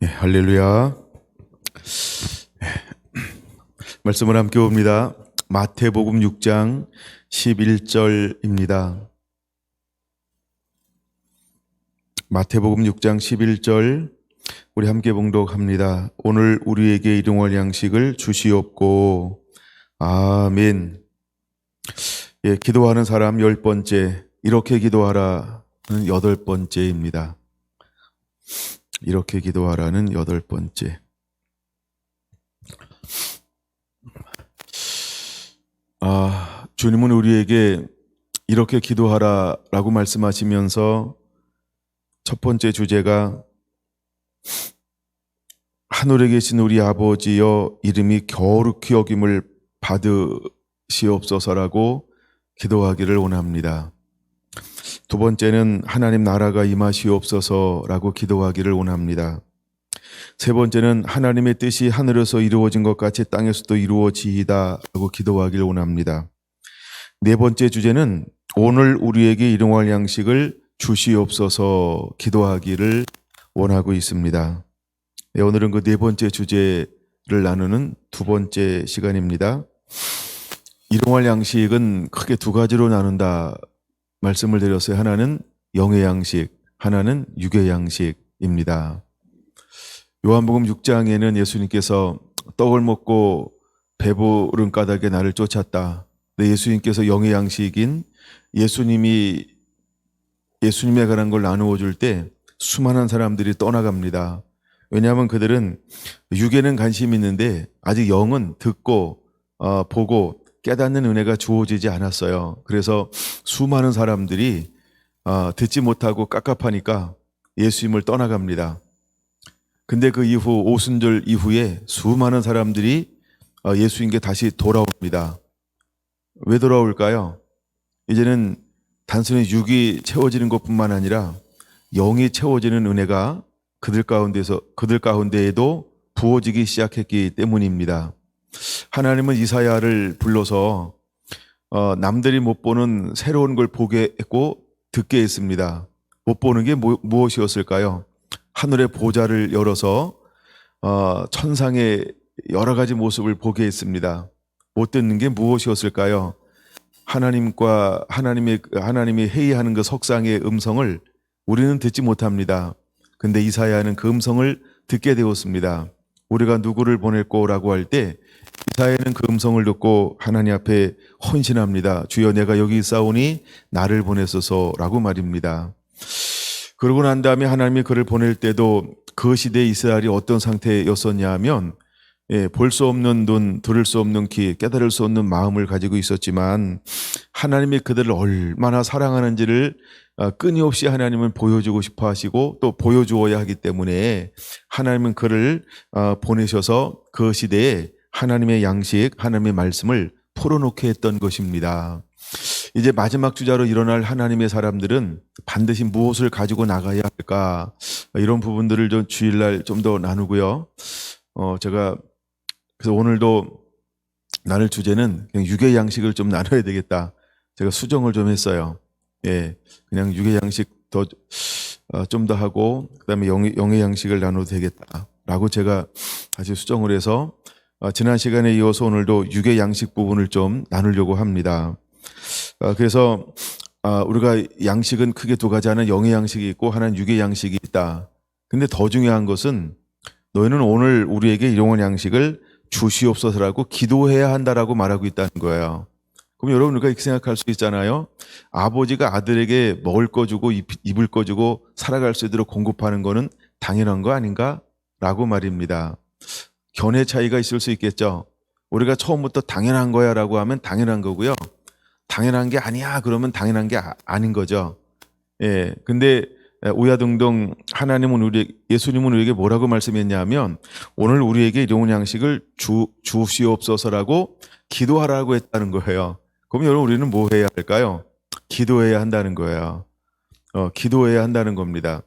네, 할렐루야. 말씀을 함께 봅니다. 마태복음 6장 11절입니다. 마태복음 6장 11절 우리 함께 봉독합니다. 오늘 우리에게 일용할 양식을 주시옵고. 아멘. 예, 기도하는 사람 10번째, 이렇게 기도하라는 8번째입니다. 이렇게 기도하라는 8번째. 주님은 우리에게 이렇게 기도하라라고 말씀하시면서 첫 번째 주제가 하늘에 계신 우리 아버지여 이름이 거룩히 여김을 받으시옵소서라고 기도하기를 원합니다. 두 번째는 하나님 나라가 임하시옵소서라고 기도하기를 원합니다. 세 번째는 하나님의 뜻이 하늘에서 이루어진 것 같이 땅에서도 이루어지이다라고 기도하기를 원합니다. 네 번째 주제는 오늘 우리에게 일용할 양식을 주시옵소서 기도하기를 원하고 있습니다. 네, 오늘은 그 네 번째 주제를 나누는 두 번째 시간입니다. 일용할 양식은 크게 두 가지로 나눈다 말씀을 드렸어요. 하나는 영의 양식, 하나는 육의 양식입니다. 요한복음 6장에는 예수님께서 떡을 먹고 배부른 까닭에 나를 쫓았다. 근데 예수님께서 영의 양식인 예수님에 관한 걸 나누어 줄 때 수많은 사람들이 떠나갑니다. 왜냐하면 그들은 육에는 관심이 있는데 아직 영은 듣고 보고 깨닫는 은혜가 주어지지 않았어요. 그래서 수많은 사람들이 듣지 못하고 깝깝하니까 예수님을 떠나갑니다. 근데 그 이후 오순절 이후에 수많은 사람들이 예수님께 다시 돌아옵니다. 왜 돌아올까요? 이제는 단순히 육이 채워지는 것뿐만 아니라 영이 채워지는 은혜가 그들 가운데에도 부어지기 시작했기 때문입니다. 하나님은 이사야를 불러서 남들이 못 보는 새로운 걸 보게 했고 듣게 했습니다. 못 보는 게 무엇이었을까요? 하늘의 보좌를 열어서 천상의 여러 가지 모습을 보게 했습니다. 못 듣는 게 무엇이었을까요? 하나님이 회의하는 그 석상의 음성을 우리는 듣지 못합니다. 근데 이사야는 그 음성을 듣게 되었습니다. 우리가 누구를 보낼꼬라고 할 때 이사야는 그 음성을 듣고 하나님 앞에 헌신합니다. 주여 내가 여기 있사오니 나를 보내소서라고 말입니다. 그러고 난 다음에 하나님이 그를 보낼 때도 그 시대에 이스라엘이 어떤 상태였었냐 하면 볼 수 없는 눈, 들을 수 없는 귀, 깨달을 수 없는 마음을 가지고 있었지만 하나님이 그들을 얼마나 사랑하는지를 끊임없이 하나님은 보여주고 싶어 하시고 또 보여주어야 하기 때문에 하나님은 그를 보내셔서 그 시대에 하나님의 양식, 하나님의 말씀을 풀어놓게 했던 것입니다. 이제 마지막 주자로 일어날 하나님의 사람들은 반드시 무엇을 가지고 나가야 할까? 이런 부분들을 좀 주일날 좀 더 나누고요. 제가 그래서 오늘도 나눌 주제는 그냥 육의 양식을 좀 나눠야 되겠다. 제가 수정을 좀 했어요. 예, 그냥 육의 양식 좀 더 하고 그다음에 영의 양식을 나눠도 되겠다라고 제가 다시 수정을 해서 지난 시간에 이어서 오늘도 육의 양식 부분을 좀 나누려고 합니다. 그래서 우리가 양식은 크게 두 가지, 하나는 영의 양식이 있고 하나는 육의 양식이 있다. 근데 더 중요한 것은 너희는 오늘 우리에게 일용할 양식을 주시옵소서라고 기도해야 한다라고 말하고 있다는 거예요. 그럼 여러분 우리가 이렇게 생각할 수 있잖아요. 아버지가 아들에게 먹을 거 주고 입을 거 주고 살아갈 수 있도록 공급하는 거는 당연한 거 아닌가? 라고 말입니다. 견해 차이가 있을 수 있겠죠. 우리가 처음부터 당연한 거야 라고 하면 당연한 거고요. 당연한 게 아니야 그러면 당연한 게 아닌 거죠. 예, 근데 오야등등 예수님은 우리에게 뭐라고 말씀했냐면 오늘 우리에게 일용할 양식을 주시옵소서라고 기도하라고 했다는 거예요. 그럼 여러분 우리는 뭐 해야 할까요? 기도해야 한다는 거예요. 기도해야 한다는 겁니다.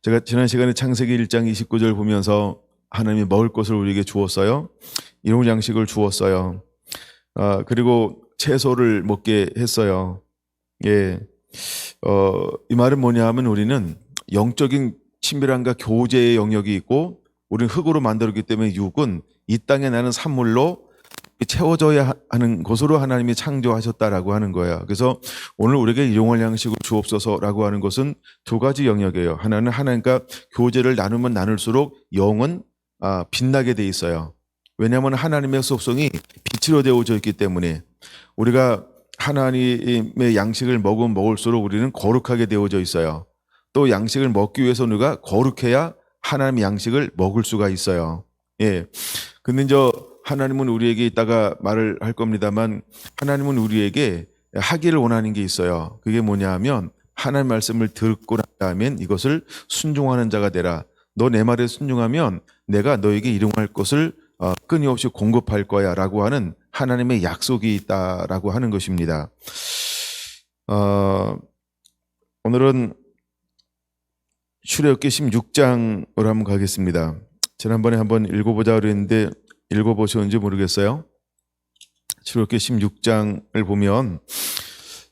제가 지난 시간에 창세기 1장 29절 보면서 하나님이 먹을 것을 우리에게 주었어요. 일용할 양식을 주었어요. 그리고 채소를 먹게 했어요. 예. 이 말은 뭐냐 하면 우리는 영적인 친밀함과 교제의 영역이 있고 우리는 흙으로 만들었기 때문에 육은 이 땅에 나는 산물로 채워져야 하는 것으로 하나님이 창조하셨다라고 하는 거예요. 그래서 오늘 우리에게 일용할 양식을 주옵소서라고 하는 것은 두 가지 영역이에요. 하나는 하나님과 교제를 나누면 나눌수록 영은 빛나게 돼 있어요. 왜냐하면 하나님의 속성이 빛으로 되어져 있기 때문에 우리가 하나님의 양식을 먹으면 먹을수록 우리는 거룩하게 되어져 있어요. 또 양식을 먹기 위해서 우리가 거룩해야 하나님의 양식을 먹을 수가 있어요. 예. 근데 하나님은 우리에게 이따가 말을 할 겁니다만 하나님은 우리에게 하기를 원하는 게 있어요. 그게 뭐냐 하면 하나님 말씀을 듣고 난 다음엔 이것을 순종하는 자가 되라. 너 내 말에 순종하면 내가 너에게 일용할 것을 끊임없이 공급할 거야 라고 하는 하나님의 약속이 있다라고 하는 것입니다. 오늘은 출애굽기 16장으로 한번 가겠습니다. 지난번에 한번 읽어보자 그랬는데 읽어보셨는지 모르겠어요. 출애굽기 16장을 보면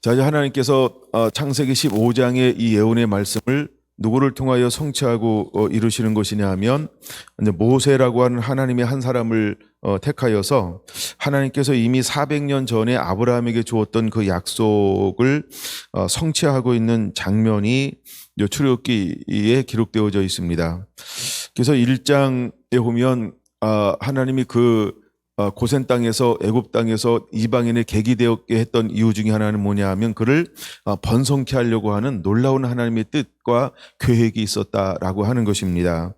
자, 이제 하나님께서 창세기 15장의 이 예언의 말씀을 누구를 통하여 성취하고 이루시는 것이냐 하면 이제 모세라고 하는 하나님의 한 사람을 택하여서 하나님께서 이미 400년 전에 아브라함에게 주었던 그 약속을 성취하고 있는 장면이 출애굽기에 기록되어져 있습니다. 그래서 1장에 보면 하나님이 그 고센 땅에서 애굽 땅에서 이방인을 계기되었게 했던 이유 중에 하나는 뭐냐 하면 그를 번성케 하려고 하는 놀라운 하나님의 뜻과 계획이 있었다라고 하는 것입니다.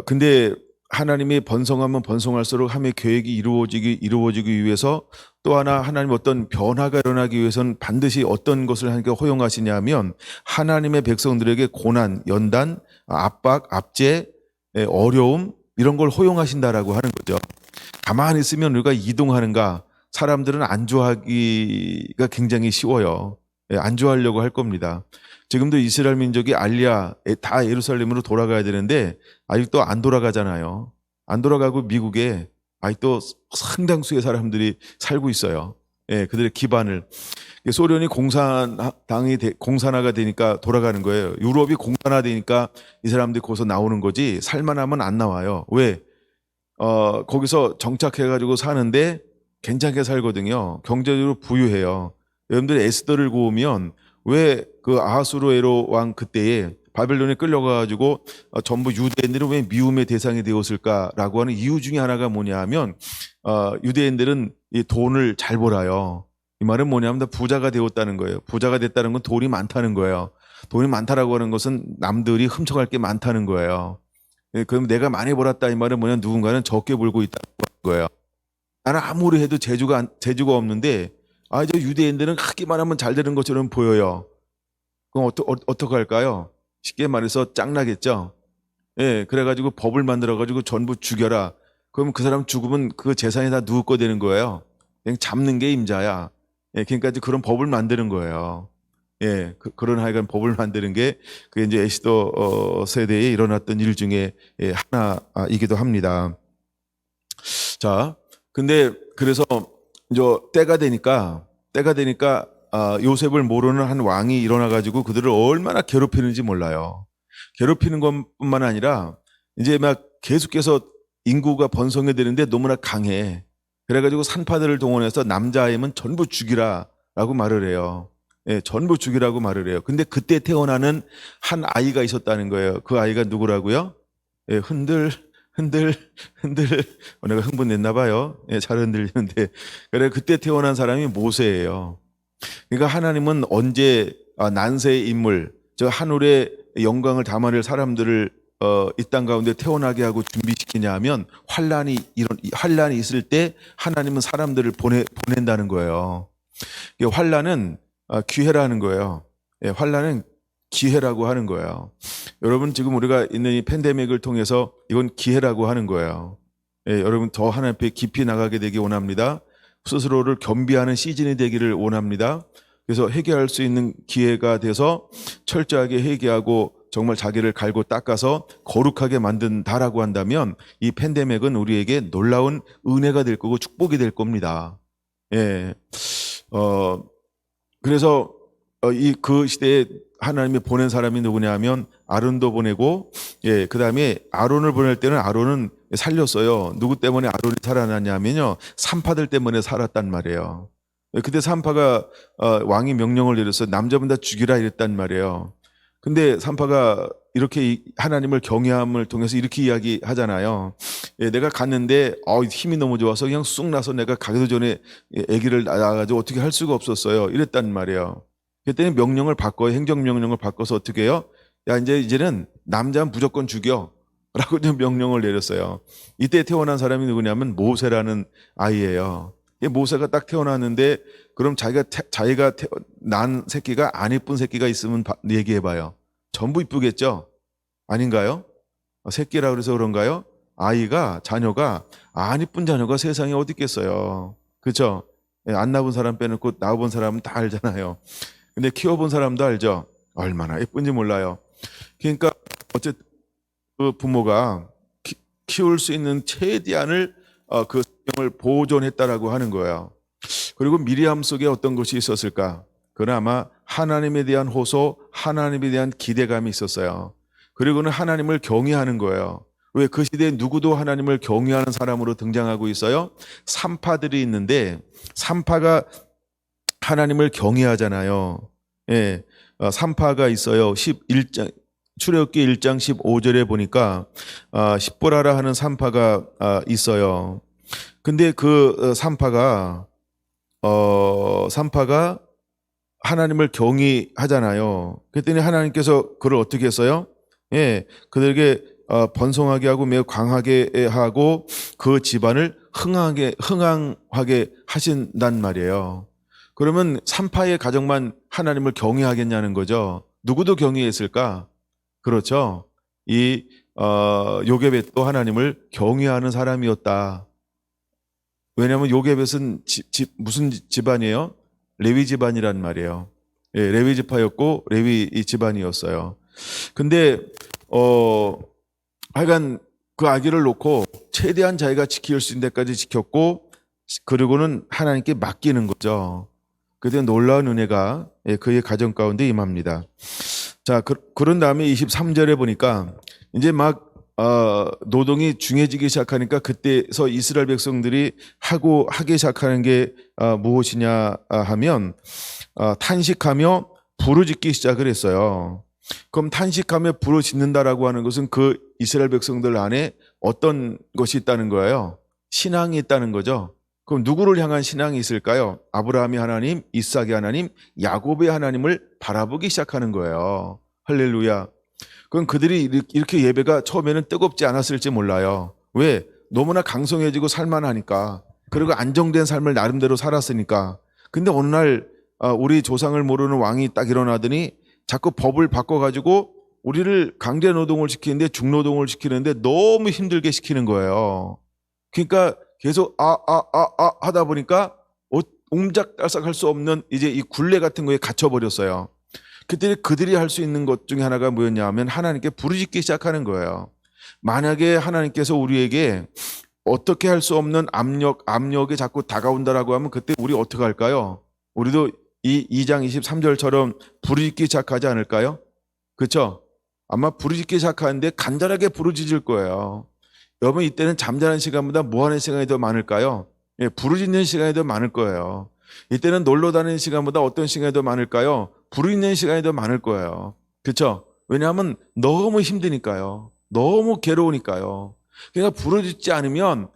근데 하나님이 번성하면 번성할수록 하나님의 계획이 이루어지기 위해서 또 하나 하나님 어떤 변화가 일어나기 위해서는 반드시 어떤 것을 하나님께 허용하시냐면 하나님의 백성들에게 고난, 연단, 압박, 압제, 어려움 이런 걸 허용하신다라고 하는 거죠. 가만히 있으면 우리가 이동하는가 사람들은 안주하기가 굉장히 쉬워요. 안주하려고 할 겁니다. 지금도 이스라엘 민족이 알리야 다 예루살렘으로 돌아가야 되는데 아직도 안 돌아가잖아요. 안 돌아가고 미국에 아직도 상당수의 사람들이 살고 있어요. 그들의 기반을. 소련이 공산화가 되니까 돌아가는 거예요. 유럽이 공산화되니까 이 사람들이 거기서 나오는 거지 살만하면 안 나와요. 왜? 거기서 정착해가지고 사는데 괜찮게 살거든요. 경제적으로 부유해요. 여러분들이 에스더를 보면 왜 그 아하수르에로 왕 그때에 바벨론에 끌려가가지고 전부 유대인들은 왜 미움의 대상이 되었을까라고 하는 이유 중에 하나가 뭐냐 하면 유대인들은 이 돈을 잘 벌어요. 이 말은 뭐냐면 다 부자가 되었다는 거예요. 부자가 됐다는 건 돈이 많다는 거예요. 돈이 많다라고 하는 것은 남들이 훔쳐갈 게 많다는 거예요. 그럼 내가 많이 벌었다 이 말은 뭐냐 누군가는 적게 벌고 있다는 거예요. 나는 아무리 해도 재주가 없는데 저 유대인들은 하기만 하면 잘 되는 것처럼 보여요. 그럼 어떻게 할까요? 쉽게 말해서 짱나겠죠. 그래가지고 법을 만들어가지고 전부 죽여라. 그럼 그 사람 죽으면 그 재산이 다 누구 거 되는 거예요. 그냥 잡는 게 임자야. 그러니까 그런 법을 만드는 거예요. 그런 하여간 법을 만드는 게 그게 이제 에스더 세대에 일어났던 일 중에 하나이기도 합니다. 자, 근데 그래서 이제 때가 되니까 요셉을 모르는 한 왕이 일어나가지고 그들을 얼마나 괴롭히는지 몰라요. 괴롭히는 것뿐만 아니라 이제 막 계속해서 인구가 번성해 되는데 너무나 강해. 그래가지고 산파들을 동원해서 남자아이면 전부 죽이라라고 말을 해요. 전부 죽이라고 말을 해요. 근데 그때 태어나는 한 아이가 있었다는 거예요. 그 아이가 누구라고요? 흔들. 내가 흥분했나 봐요. 잘 흔들리는데. 그래 그때 태어난 사람이 모세예요. 그러니까 하나님은 언제 난세의 인물, 저 하늘의 영광을 담아낼 사람들을 이 땅 가운데 태어나게 하고 준비시키냐 하면 환란이 있을 때 하나님은 사람들을 보낸다는 거예요. 환란은 기회라는 거예요. 환란은 기회라고 하는 거예요. 여러분 지금 우리가 있는 이 팬데믹을 통해서 이건 기회라고 하는 거예요. 여러분 더 하나님 앞에 깊이 나가게 되기 원합니다. 스스로를 겸비하는 시즌이 되기를 원합니다. 그래서 회개할 수 있는 기회가 돼서 철저하게 회개하고 정말 자기를 갈고 닦아서 거룩하게 만든다라고 한다면 이 팬데믹은 우리에게 놀라운 은혜가 될 거고 축복이 될 겁니다. 그래서 그 시대에 하나님이 보낸 사람이 누구냐 하면 아론도 보내고, 그다음에 아론을 보낼 때는 아론은 살렸어요. 누구 때문에 아론이 살아났냐면요, 산파들 때문에 살았단 말이에요. 그때 산파가 왕이 명령을 내려서 남자분 다 죽이라 이랬단 말이에요. 근데 산파가 이렇게 하나님을 경외함을 통해서 이렇게 이야기하잖아요. 내가 갔는데 힘이 너무 좋아서 그냥 쑥 나서 내가 가기도 전에 아기를 낳아가지고 어떻게 할 수가 없었어요. 이랬단 말이에요. 그때는 명령을 바꿔요. 행정명령을 바꿔서 어떻게 해요? 야, 이제는 남자는 무조건 죽여 라고 좀 명령을 내렸어요. 이때 태어난 사람이 누구냐면 모세라는 아이예요. 모세가 딱 태어났는데, 그럼 자기가 난 새끼가 안 이쁜 새끼가 있으면 얘기해봐요. 전부 이쁘겠죠? 아닌가요? 새끼라 그래서 그런가요? 자녀가 안 이쁜 자녀가 세상에 어디 있겠어요. 그렇죠? 안 낳은 사람 빼놓고 낳아본 사람은 다 알잖아요. 근데 키워본 사람도 알죠? 얼마나 예쁜지 몰라요. 그러니까 어쨌든 그 부모가 키울 수 있는 최대한을 그 성경을 보존했다라고 하는 거예요. 그리고 미리암 속에 어떤 것이 있었을까? 그건 아마 하나님에 대한 호소, 하나님에 대한 기대감이 있었어요. 그리고는 하나님을 경외하는 거예요. 왜 그 시대에 누구도 하나님을 경외하는 사람으로 등장하고 있어요? 산파들이 있는데, 산파가 하나님을 경외하잖아요. 산파가 있어요. 11장 출애굽기 1장 15절에 보니까 십보라라 하는 산파가 있어요. 근데 그 산파가 하나님을 경외하잖아요. 그랬더니 하나님께서 그를 어떻게 했어요? 그들에게 번성하게 하고 매우 강하게 하고 그 집안을 흥왕하게 하신단 말이에요. 그러면 산파의 가정만 하나님을 경외하겠냐는 거죠. 누구도 경외했을까? 그렇죠. 요게벳도 하나님을 경외하는 사람이었다. 왜냐하면 요게벳은 무슨 집안이에요? 레위 집안이란 말이에요. 레위 지파였고 레위 집안이었어요. 근데 하여간 그 아기를 놓고 최대한 자기가 지킬 수 있는 데까지 지켰고, 그리고는 하나님께 맡기는 거죠. 그때 놀라운 은혜가 그의 가정 가운데 임합니다. 자, 그런 다음에 23절에 보니까 이제 막 노동이 중해지기 시작하니까, 그때서 이스라엘 백성들이 하기 시작하는 게 무엇이냐 하면 탄식하며 부르짖기 시작을 했어요. 그럼 탄식하며 부르짖는다라고 하는 것은 그 이스라엘 백성들 안에 어떤 것이 있다는 거예요? 신앙이 있다는 거죠. 그럼 누구를 향한 신앙이 있을까요? 아브라함의 하나님, 이삭의 하나님, 야곱의 하나님을 바라보기 시작하는 거예요. 할렐루야. 그럼 그들이 이렇게 예배가 처음에는 뜨겁지 않았을지 몰라요. 왜? 너무나 강성해지고 살만하니까. 그리고 안정된 삶을 나름대로 살았으니까. 근데 어느 날 우리 조상을 모르는 왕이 딱 일어나더니 자꾸 법을 바꿔가지고 우리를 강제 노동을 시키는데, 중노동을 시키는데 너무 힘들게 시키는 거예요. 그러니까 계속 하다 보니까 옴짝달싹 할 수 없는 이제 이 굴레 같은 거에 갇혀버렸어요. 그때 그들이 할 수 있는 것 중에 하나가 뭐였냐 하면 하나님께 부르짖기 시작하는 거예요. 만약에 하나님께서 우리에게 어떻게 할 수 없는 압력이 자꾸 다가온다라고 하면 그때 우리 어떻게 할까요? 우리도 이 2장 23절처럼 부르짖기 시작하지 않을까요? 그렇죠? 아마 부르짖기 시작하는데 간절하게 부르짖을 거예요. 여러분, 이때는 잠자는 시간보다 뭐 하는 시간이 더 많을까요? 부르짖는 시간이 더 많을 거예요. 이때는 놀러 다니는 시간보다 어떤 시간이 더 많을까요? 부르짖는 시간이 더 많을 거예요. 그렇죠? 왜냐하면 너무 힘드니까요. 너무 괴로우니까요. 그러니까 부르짖지 않으면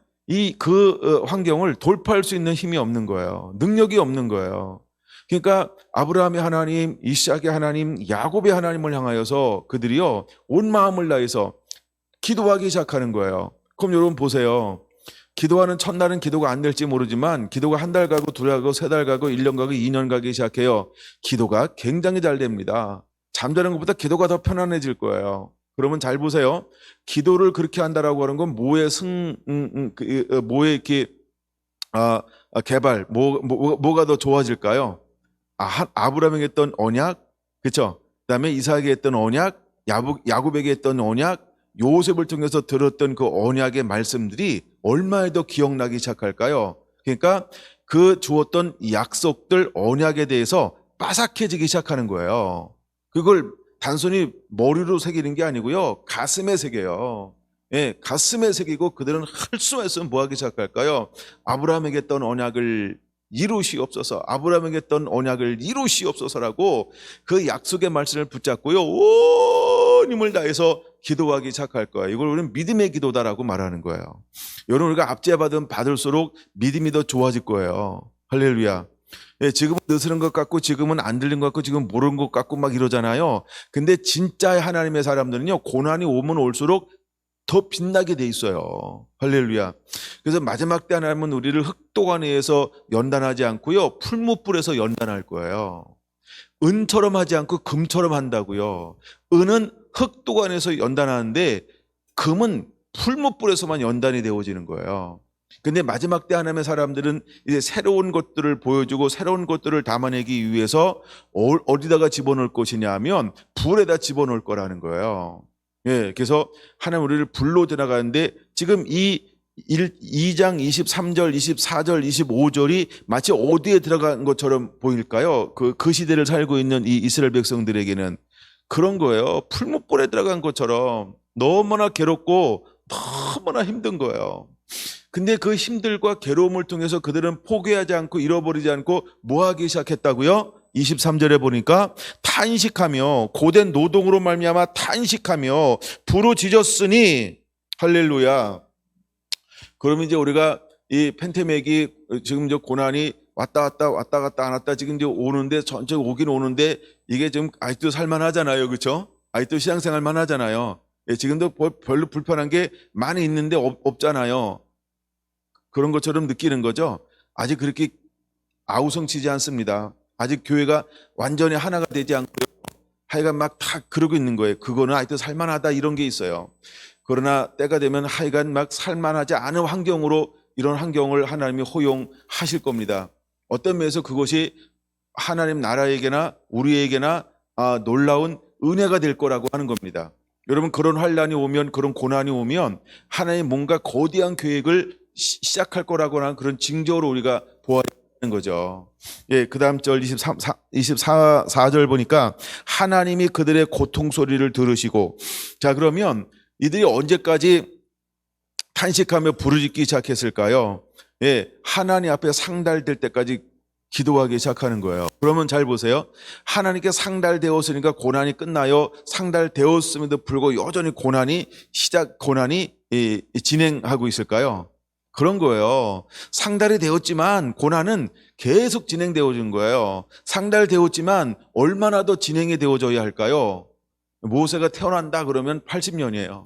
그 환경을 돌파할 수 있는 힘이 없는 거예요. 능력이 없는 거예요. 그러니까 아브라함의 하나님, 이삭의 하나님, 야곱의 하나님을 향하여서 그들이요 온 마음을 다해서 기도하기 시작하는 거예요. 그럼 여러분 보세요. 기도하는 첫날은 기도가 안 될지 모르지만 기도가 한 달 가고 두 달 가고 세 달 가고 1년 가고 2년 가기 시작해요. 기도가 굉장히 잘 됩니다. 잠자는 것보다 기도가 더 편안해질 거예요. 그러면 잘 보세요. 기도를 그렇게 한다라고 하는 건 뭐의 뭐의 이렇게 개발, 뭐가 더 좋아질까요? 아브라함에게 했던 언약, 그렇죠? 그다음에 이삭에게 했던 언약, 야곱에게 했던 언약, 요셉을 통해서 들었던 그 언약의 말씀들이 얼마나 더 기억나기 시작할까요? 그러니까 그 주었던 약속들, 언약에 대해서 빠삭해지기 시작하는 거예요. 그걸 단순히 머리로 새기는 게 아니고요. 가슴에 새겨요. 예, 가슴에 새기고 그들은 할 수만 있으면 뭐 하기 시작할까요? 아브라함에게 했던 언약을 이루시옵소서, 아브라함에게 했던 언약을 이루시옵소서라고 그 약속의 말씀을 붙잡고요, 온 힘을 다해서 기도하기 시작할 거예요. 이걸 우리는 믿음의 기도다라고 말하는 거예요. 여러분, 우리가 받을수록 믿음이 더 좋아질 거예요. 할렐루야. 예, 지금은 느스는 것 같고 지금은 안 들린 것 같고 지금 모르는 것 같고 막 이러잖아요. 근데 진짜 하나님의 사람들은요, 고난이 오면 올수록 더 빛나게 돼 있어요. 할렐루야. 그래서 마지막 때 하나님은 우리를 흑도관에서 연단하지 않고요, 풀무불에서 연단할 거예요. 은처럼 하지 않고 금처럼 한다고요. 은은 흑도관에서 연단하는데 금은 풀무불에서만 연단이 되어지는 거예요. 근데 마지막 때 하나님의 사람들은 이제 새로운 것들을 보여주고 새로운 것들을 담아내기 위해서 어디다가 집어넣을 것이냐 하면 불에다 집어넣을 거라는 거예요. 예, 그래서 하나님 우리를 불로 들어가는데 지금 이 2장 23절, 24절, 25절이 마치 어디에 들어간 것처럼 보일까요? 그 시대를 살고 있는 이 이스라엘 백성들에게는 그런 거예요. 풀무불에 들어간 것처럼 너무나 괴롭고 너무나 힘든 거예요. 근데 그 힘들과 괴로움을 통해서 그들은 포기하지 않고 잃어버리지 않고 뭐 하기 시작했다고요? 23절에 보니까 탄식하며 고된 노동으로 말미암아 탄식하며 부르짖었으니, 할렐루야. 그러면 이제 우리가 이 펜테맥이 지금 저 고난이 왔다 갔다 안 왔다 지금 이제 오는데 전체 오긴 오는데 이게 좀 아직도 살만하잖아요. 그렇죠? 아직도 신앙생활만 하잖아요. 예, 지금도 별로 불편한 게 많이 있는데 없잖아요. 그런 것처럼 느끼는 거죠. 아직 그렇게 아우성치지 않습니다. 아직 교회가 완전히 하나가 되지 않고요, 하여간 막 다 그러고 있는 거예요. 그거는 아직도 살만하다 이런 게 있어요. 그러나 때가 되면 하여간 막 살만하지 않은 환경으로, 이런 환경을 하나님이 허용하실 겁니다. 어떤 면에서 그것이 하나님 나라에게나 우리에게나 놀라운 은혜가 될 거라고 하는 겁니다. 여러분, 그런 환란이 오면, 그런 고난이 오면 하나님 뭔가 거대한 계획을 시작할 거라고 하는 그런 징조로 우리가 보아야 하는 거죠. 예, 그 다음 절 24절 보니까 하나님이 그들의 고통 소리를 들으시고, 자, 그러면 이들이 언제까지 탄식하며 부르짖기 시작했을까요? 예, 하나님 앞에 상달될 때까지 기도하기 시작하는 거예요. 그러면 잘 보세요. 하나님께 상달되었으니까 고난이 끝나요? 상달되었음에도 불구하고 여전히 고난이 진행하고 있을까요? 그런 거예요. 상달이 되었지만 고난은 계속 진행되어진 거예요. 상달되었지만 얼마나 더 진행이 되어져야 할까요? 모세가 태어난다 그러면 80년이에요.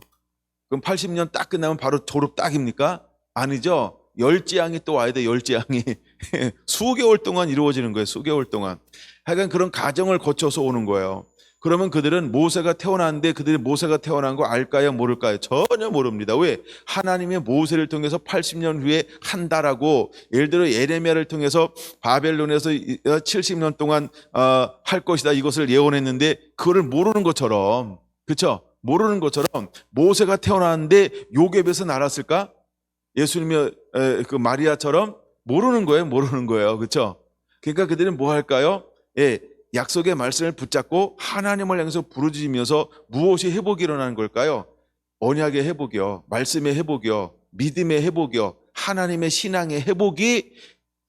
그럼 80년 딱 끝나면 바로 졸업 딱입니까? 아니죠. 열재앙이 또 와야 돼. 열재앙이 수개월 동안 이루어지는 거예요. 수개월 동안. 하여간 그런 과정을 거쳐서 오는 거예요. 그러면 그들은 모세가 태어났는데 그들이 모세가 태어난 거 알까요? 모를까요? 전혀 모릅니다. 왜? 하나님이 모세를 통해서 80년 후에 한다라고, 예를 들어 예레미야를 통해서 바벨론에서 70년 동안 할 것이다 이것을 예언했는데 그거를 모르는 것처럼, 그렇죠? 모르는 것처럼 모세가 태어났는데 요셉에서 날았을까? 예수님의 그 마리아처럼 모르는 거예요. 그렇죠? 그러니까 그들은 뭐 할까요? 예, 약속의 말씀을 붙잡고 하나님을 향해서 부르짖으면서 무엇이 회복이 일어나는 걸까요? 언약의 회복이요, 말씀의 회복이요, 믿음의 회복이요, 하나님의 신앙의 회복이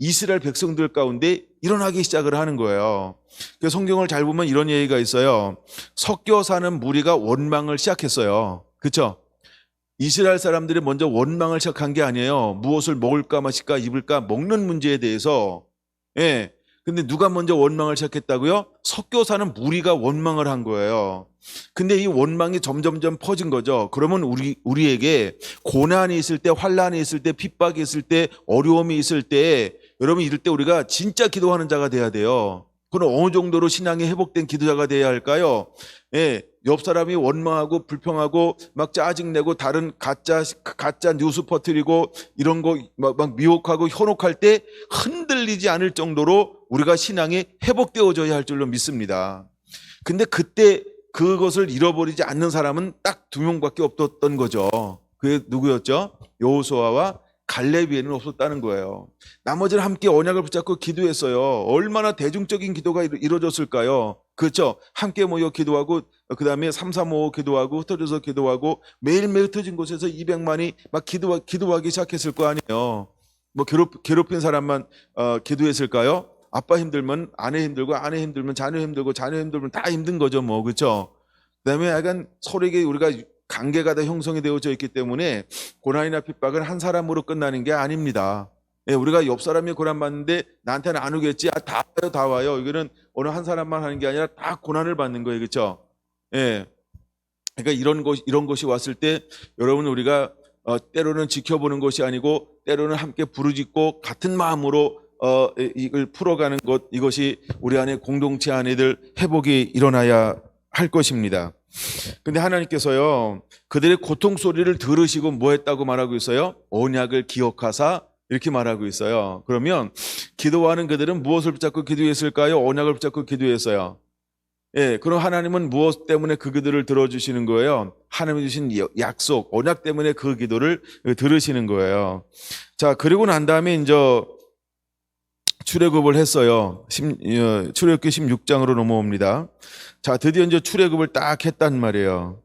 이스라엘 백성들 가운데 일어나기 시작을 하는 거예요. 그 성경을 잘 보면 이런 얘기가 있어요. 섞여 사는 무리가 원망을 시작했어요. 그렇죠? 이스라엘 사람들이 먼저 원망을 시작한 게 아니에요. 무엇을 먹을까 마실까 입을까 먹는 문제에 대해서. 예. 근데 누가 먼저 원망을 시작했다고요? 섞여 사는 무리가 원망을 한 거예요. 근데 이 원망이 점점점 퍼진 거죠. 그러면 우리에게 고난이 있을 때, 환란이 있을 때, 핍박이 있을 때, 어려움이 있을 때, 여러분 이럴 때 우리가 진짜 기도하는 자가 돼야 돼요. 그럼 어느 정도로 신앙이 회복된 기도자가 돼야 할까요? 예, 옆 사람이 원망하고 불평하고 막 짜증내고 다른 가짜 뉴스 퍼뜨리고 이런 거 막 미혹하고 현혹할 때 흔들리지 않을 정도로 우리가 신앙이 회복되어져야 할 줄로 믿습니다. 근데 그때 그것을 잃어버리지 않는 사람은 딱 2명밖에 없었던 거죠. 그게 누구였죠? 여호수아와 갈렙 외에는 없었다는 거예요. 나머지는 함께 언약을 붙잡고 기도했어요. 얼마나 대중적인 기도가 이루어졌을까요? 그렇죠? 함께 모여 기도하고 그 다음에 335 기도하고 흩어져서 기도하고 매일매일 흩어진 곳에서 200만이 막 기도하기 시작했을 거 아니에요. 뭐 괴롭힌 사람만 기도했을까요? 아빠 힘들면 아내 힘들고 아내 힘들면 자녀 힘들고 자녀 힘들면 다 힘든 거죠, 뭐. 그렇죠? 그다음에 약간 서로에게 우리가 관계가 다 형성이 되어져 있기 때문에 고난이나 핍박은 한 사람으로 끝나는 게 아닙니다. 예, 우리가 옆 사람이 고난 받는데 나한테는 안 오겠지. 다 와요, 다 와요. 이거는 어느 한 사람만 하는 게 아니라 다 고난을 받는 거예요, 그렇죠? 예. 그러니까 이런 것이 왔을 때 여러분 우리가 때로는 지켜보는 것이 아니고 때로는 함께 부르짖고 같은 마음으로 이걸 풀어가는 것, 이것이 우리 안에 공동체 안에들 회복이 일어나야 할 것입니다. 근데 하나님께서요, 그들의 고통 소리를 들으시고 뭐 했다고 말하고 있어요? 언약을 기억하사 이렇게 말하고 있어요. 그러면 기도하는 그들은 무엇을 붙잡고 기도했을까요? 언약을 붙잡고 기도했어요. 예, 그럼 하나님은 무엇 때문에 그들을 들어주시는 거예요? 하나님이 주신 약속, 언약 때문에 그 기도를 들으시는 거예요. 자, 그리고 난 다음에 이제 출애굽을 했어요. 출애굽기 16장으로 넘어옵니다. 자, 드디어 이제 출애굽을 딱 했단 말이에요.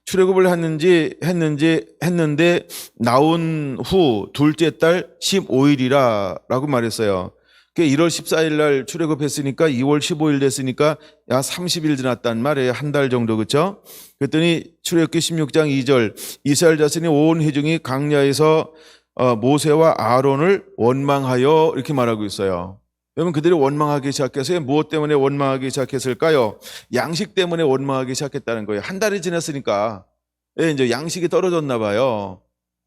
출애굽을 했는데 나온 후 둘째 달 15일이라고 말했어요. 1월 14일 날 출애굽했으니까 2월 15일 됐으니까 약 30일 지났단 말이에요. 한 달 정도, 그렇죠? 그랬더니 출애굽기 16장 2절 이스라엘 자손이 온 회중이 광야에서 모세와 아론을 원망하여 이렇게 말하고 있어요. 여러분, 그들이 원망하기 시작해서 무엇 때문에 원망하기 시작했을까요? 양식 때문에 원망하기 시작했다는 거예요. 한 달이 지났으니까 이제 양식이 떨어졌나 봐요.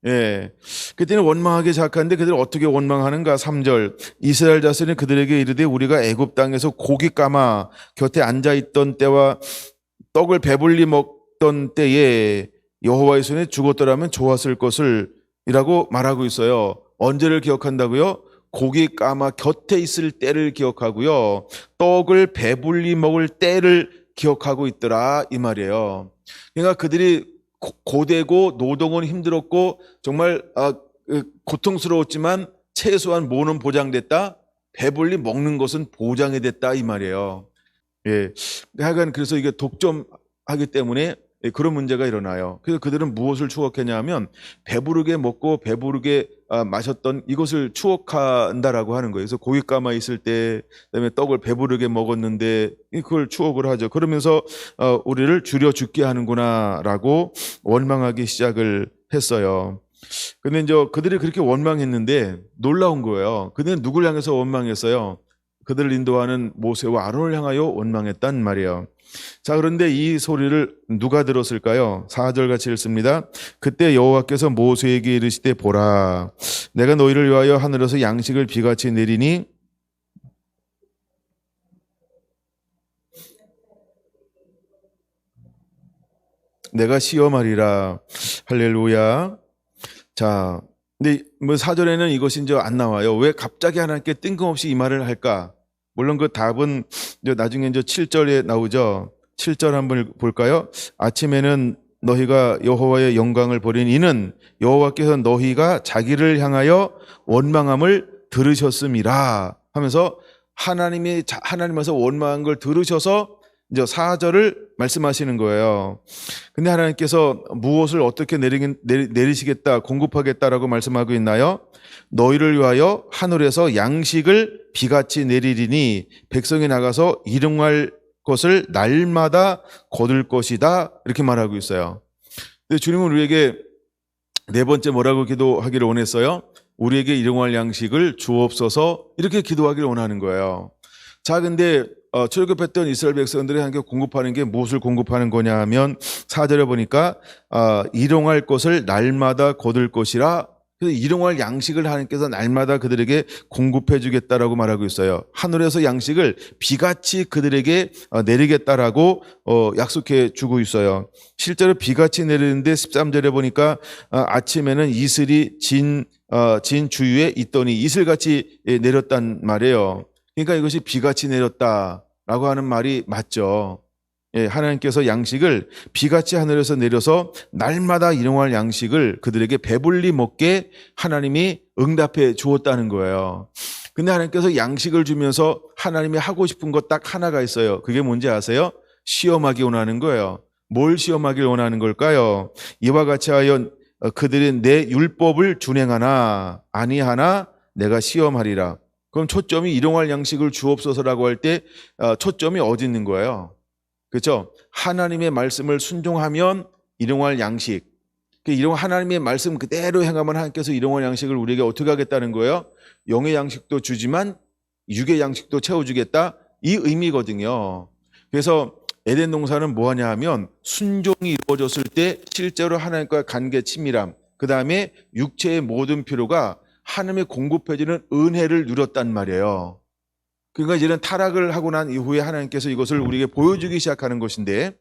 예, 그때는 원망하기 시작하는데 그들이 어떻게 원망하는가? 3절 이스라엘 자손이 그들에게 이르되 우리가 애굽 땅에서 고기 까마 곁에 앉아있던 때와 떡을 배불리 먹던 때에 여호와의 손에 죽었더라면 좋았을 것을 이라고 말하고 있어요. 언제를 기억한다고요? 고기 까마 곁에 있을 때를 기억하고요. 떡을 배불리 먹을 때를 기억하고 있더라, 이 말이에요. 그러니까 그들이 고되고 노동은 힘들었고 정말 고통스러웠지만 최소한 뭐는 보장됐다? 배불리 먹는 것은 보장이 됐다, 이 말이에요. 예, 하여간 그래서 이게 독점하기 때문에 그런 문제가 일어나요. 그래서 그들은 무엇을 추억했냐 하면 배부르게 먹고 배부르게 마셨던 이것을 추억한다라고 하는 거예요. 그래서 고기 까마 있을 때 그다음에 떡을 배부르게 먹었는데 그걸 추억을 하죠. 그러면서 우리를 줄여 죽게 하는구나라고 원망하기 시작을 했어요. 근데 이제 그들이 그렇게 원망했는데 놀라운 거예요. 그들은 누굴 향해서 원망했어요? 그들을 인도하는 모세와 아론을 향하여 원망했단 말이에요. 자, 그런데 이 소리를 누가 들었을까요? 4절 같이 읽습니다. 그때 여호와께서 모세에게 이르시되 보라, 내가 너희를 위하여 하늘에서 양식을 비같이 내리니 내가 시험하리라. 할렐루야. 자, 근데 뭐 4절에는 이것이 이제 안 나와요. 왜 갑자기 하나님께 뜬금없이 이 말을 할까? 물론 그 답은 이제 나중에 이제 7절에 나오죠. 7절 한번 볼까요? 아침에는 너희가 여호와의 영광을 보린 이는 여호와께서 너희가 자기를 향하여 원망함을 들으셨음이라 하면서 하나님에서 원망한 걸 들으셔서 이제 4절을 말씀하시는 거예요. 근데 하나님께서 무엇을 어떻게 내리시겠다, 공급하겠다라고 말씀하고 있나요? 너희를 위하여 하늘에서 양식을 비같이 내리리니 백성이 나가서 일용할 것을 날마다 거둘 것이다, 이렇게 말하고 있어요. 근데 주님은 우리에게 네 번째 뭐라고 기도하기를 원했어요? 우리에게 일용할 양식을 주옵소서, 이렇게 기도하기를 원하는 거예요. 자, 근데 출애굽했던 이스라엘 백성들이 하나님께 공급하는 게 무엇을 공급하는 거냐 하면 4절에 보니까 일용할 것을 날마다 거둘 것이라, 그래서 일용할 양식을 하나님께서 날마다 그들에게 공급해 주겠다라고 말하고 있어요. 하늘에서 양식을 비같이 그들에게 내리겠다라고 약속해 주고 있어요. 실제로 비같이 내리는데 13절에 보니까 아침에는 이슬이 진 주위에 있더니 이슬같이 내렸단 말이에요. 그러니까 이것이 비같이 내렸다라고 하는 말이 맞죠. 예, 하나님께서 양식을 비같이 하늘에서 내려서 날마다 일용할 양식을 그들에게 배불리 먹게 하나님이 응답해 주었다는 거예요. 근데 하나님께서 양식을 주면서 하나님이 하고 싶은 것 딱 하나가 있어요. 그게 뭔지 아세요? 시험하기 원하는 거예요. 뭘 시험하길 원하는 걸까요? 이와 같이 하여 그들이 내 율법을 준행하나 아니하나 내가 시험하리라. 그럼 초점이 일용할 양식을 주옵소서라고 할 때 초점이 어디 있는 거예요? 그렇죠? 하나님의 말씀을 순종하면 일용할 양식. 하나님의 말씀 그대로 행하면 하나님께서 일용할 양식을 우리에게 어떻게 하겠다는 거예요? 영의 양식도 주지만 육의 양식도 채워주겠다. 이 의미거든요. 그래서 에덴 동산은 뭐하냐 하면 순종이 이루어졌을 때 실제로 하나님과 관계 친밀함, 그 다음에 육체의 모든 필요가 하나님의 공급해주는 은혜를 누렸단 말이에요. 그러니까 이제는 타락을 하고 난 이후에 하나님께서 이것을 우리에게 보여주기 시작하는 것인데,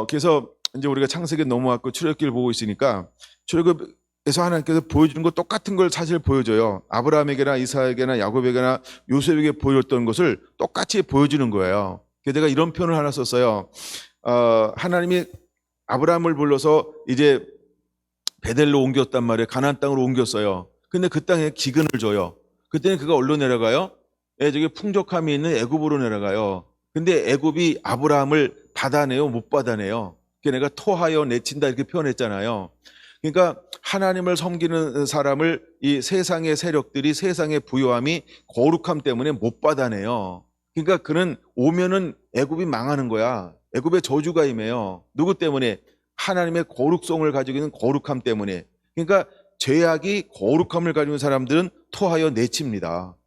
그래서 이제 우리가 창세기에 넘어왔고 출애굽기를 보고 있으니까 출애굽에서 하나님께서 보여주는 것 똑같은 걸 사실 보여줘요. 아브라함에게나 이삭에게나 야곱에게나 요셉에게 보여줬던 것을 똑같이 보여주는 거예요. 그래서 제가 이런 표현을 하나 썼어요. 하나님이 아브라함을 불러서 이제 베델로 옮겼단 말이에요. 가나안 땅으로 옮겼어요. 근데 그 땅에 기근을 줘요. 그때는 그가 어디로 내려가요? 저기 풍족함이 있는 애굽으로 내려가요. 근데 애굽이 아브라함을 받아내요, 못 받아내요? 내가 토하여 내친다 이렇게 표현했잖아요. 그러니까 하나님을 섬기는 사람을 이 세상의 세력들이, 세상의 부요함이 거룩함 때문에 못 받아내요. 그러니까 그는 오면은 애굽이 망하는 거야. 애굽의 저주가 임해요. 누구 때문에? 하나님의 거룩성을 가지고 있는 거룩함 때문에. 그러니까 죄악이 거룩함을 가지고 있는 사람들은 토하여 내칩니다.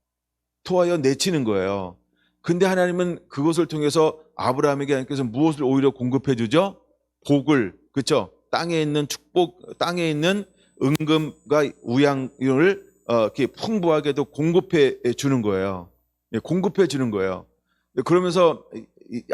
토하여 내치는 거예요. 근데 하나님은 그것을 통해서 아브라함에게 하나님께서 무엇을 오히려 공급해 주죠? 복을, 그렇죠? 땅에 있는 축복, 땅에 있는 은금과 우양을 이렇게 풍부하게도 공급해 주는 거예요. 공급해 주는 거예요. 그러면서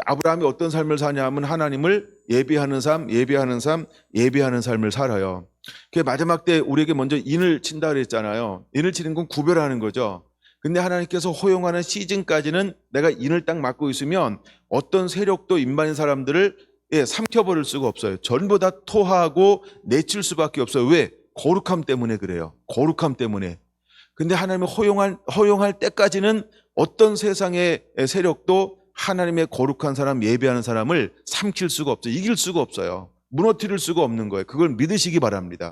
아브라함이 어떤 삶을 사냐면 하나님을 예배하는 삶, 예배하는 삶, 예배하는 삶을 살아요. 그 마지막 때 우리에게 먼저 인을 친다 그랬잖아요. 인을 치는 건 구별하는 거죠. 근데 하나님께서 허용하는 시즌까지는 내가 인을 딱 맡고 있으면 어떤 세력도 인반인 사람들을 삼켜버릴 수가 없어요. 전부 다 토하고 내칠 수밖에 없어요. 왜? 거룩함 때문에 그래요. 거룩함 때문에. 근데 하나님이 허용할 때까지는 어떤 세상의 세력도 하나님의 거룩한 사람, 예배하는 사람을 삼킬 수가 없어요. 이길 수가 없어요. 무너뜨릴 수가 없는 거예요. 그걸 믿으시기 바랍니다.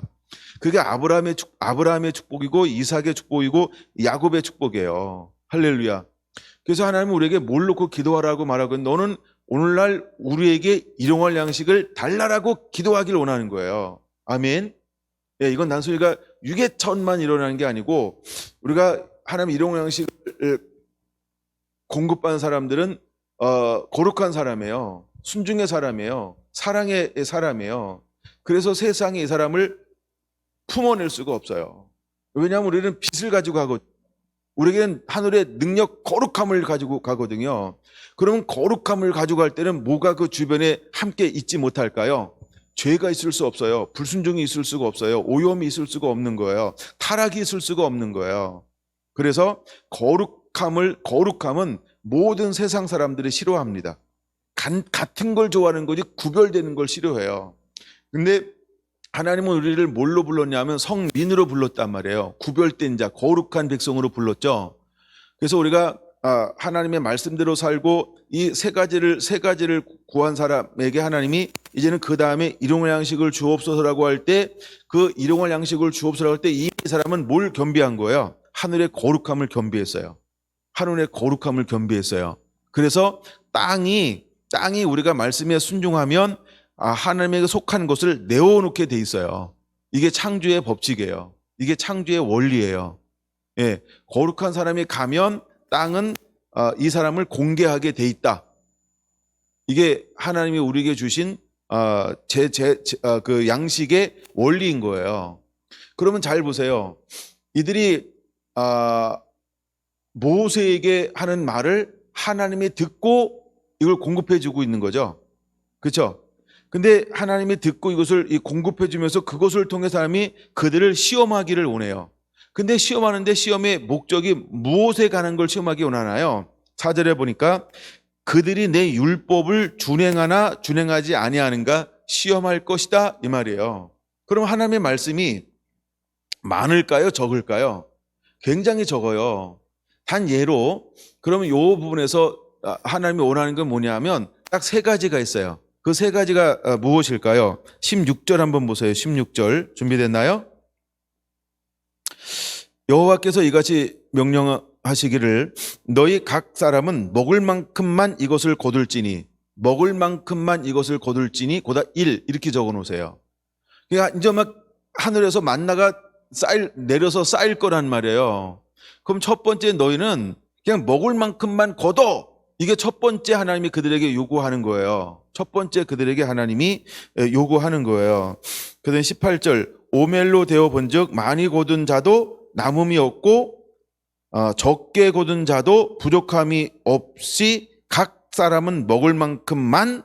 그게 아브라함의 축복이고 이삭의 축복이고 야곱의 축복이에요. 할렐루야. 그래서 하나님은 우리에게 뭘 놓고 기도하라고 말하고 너는 오늘날 우리에게 일용할 양식을 달라라고 기도하길 원하는 거예요. 아멘. 예, 이건 단순히가 유계천만 일어나는 게 아니고 우리가 하나님 일용할 양식을 공급받는 사람들은 거룩한 사람이에요. 순종의 사람이에요. 사랑의 사람이에요. 그래서 세상에 이 사람을 품어낼 수가 없어요. 왜냐하면 우리는 빛을 가지고 가거든요. 우리에게는 하늘의 능력, 거룩함을 가지고 가거든요. 그러면 거룩함을 가지고 갈 때는 뭐가 그 주변에 함께 있지 못할까요? 죄가 있을 수 없어요. 불순종이 있을 수가 없어요. 오염이 있을 수가 없는 거예요. 타락이 있을 수가 없는 거예요. 그래서 거룩함은 모든 세상 사람들이 싫어합니다. 같은 걸 좋아하는 거지 구별되는 걸 싫어해요. 근데 하나님은 우리를 뭘로 불렀냐면 성민으로 불렀단 말이에요. 구별된 자, 거룩한 백성으로 불렀죠. 그래서 우리가 하나님의 말씀대로 살고 이 세 가지를 구한 사람에게 하나님이 이제는 그 다음에 일용할 양식을 주옵소서라고 할 때 그 일용할 양식을 주옵소서라고 할 때 이 사람은 뭘 겸비한 거예요? 하늘의 거룩함을 겸비했어요. 하늘의 거룩함을 겸비했어요. 그래서 땅이 우리가 말씀에 순종하면 하나님에게 속한 것을 내어놓게 돼 있어요. 이게 창조의 법칙이에요. 이게 창조의 원리예요. 예, 거룩한 사람이 가면 땅은 이 사람을 공개하게 돼 있다. 이게 하나님이 우리에게 주신 그 양식의 원리인 거예요. 그러면 잘 보세요. 이들이 모세에게 하는 말을 하나님이 듣고 이걸 공급해 주고 있는 거죠. 그렇죠? 근데 하나님이 듣고 이것을 공급해 주면서 그것을 통해 사람이 그들을 시험하기를 원해요. 근데 시험하는데 시험의 목적이 무엇에 관한 걸 시험하기 원하나요? 4절에 보니까 그들이 내 율법을 준행하나 준행하지 아니하는가 시험할 것이다 이 말이에요. 그럼 하나님의 말씀이 많을까요? 적을까요? 굉장히 적어요. 단 예로 그러면 이 부분에서 하나님이 원하는 건 뭐냐면 딱 세 가지가 있어요. 그 세 가지가 무엇일까요? 16절 한번 보세요. 16절 준비됐나요? 여호와께서 이같이 명령하시기를 너희 각 사람은 먹을 만큼만 이것을 거둘지니 먹을 만큼만 이것을 거둘지니 고다 1 이렇게 적어 놓으세요. 그러니까 이제 막 하늘에서 만나가 내려서 쌓일 거란 말이에요. 그럼 첫 번째 너희는 그냥 먹을 만큼만 거둬. 이게 첫 번째 하나님이 그들에게 요구하는 거예요. 첫 번째 그들에게 하나님이 요구하는 거예요. 그다음 18절 오멜로 되어 본즉 많이 거둔 자도 남음이 없고 적게 거둔 자도 부족함이 없이 각 사람은 먹을 만큼만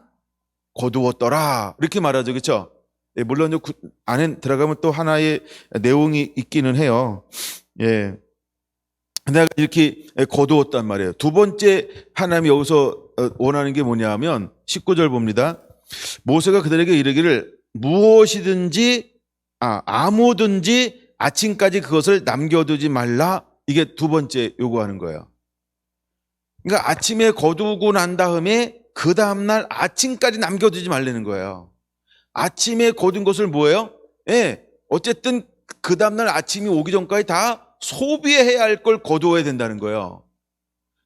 거두었더라. 이렇게 말하죠. 그렇죠? 예, 물론 안에 들어가면 또 하나의 내용이 있기는 해요. 예. 내가 이렇게 거두었단 말이에요. 두 번째 하나님이 여기서 원하는 게 뭐냐 하면 19절 봅니다. 모세가 그들에게 이르기를 무엇이든지 아무든지 아침까지 그것을 남겨두지 말라. 이게 두 번째 요구하는 거예요. 그러니까 아침에 거두고 난 다음에 그 다음날 아침까지 남겨두지 말라는 거예요. 아침에 거둔 것을 뭐예요? 예, 어쨌든 그 다음날 아침이 오기 전까지 다 소비해야 할 걸 거두어야 된다는 거예요.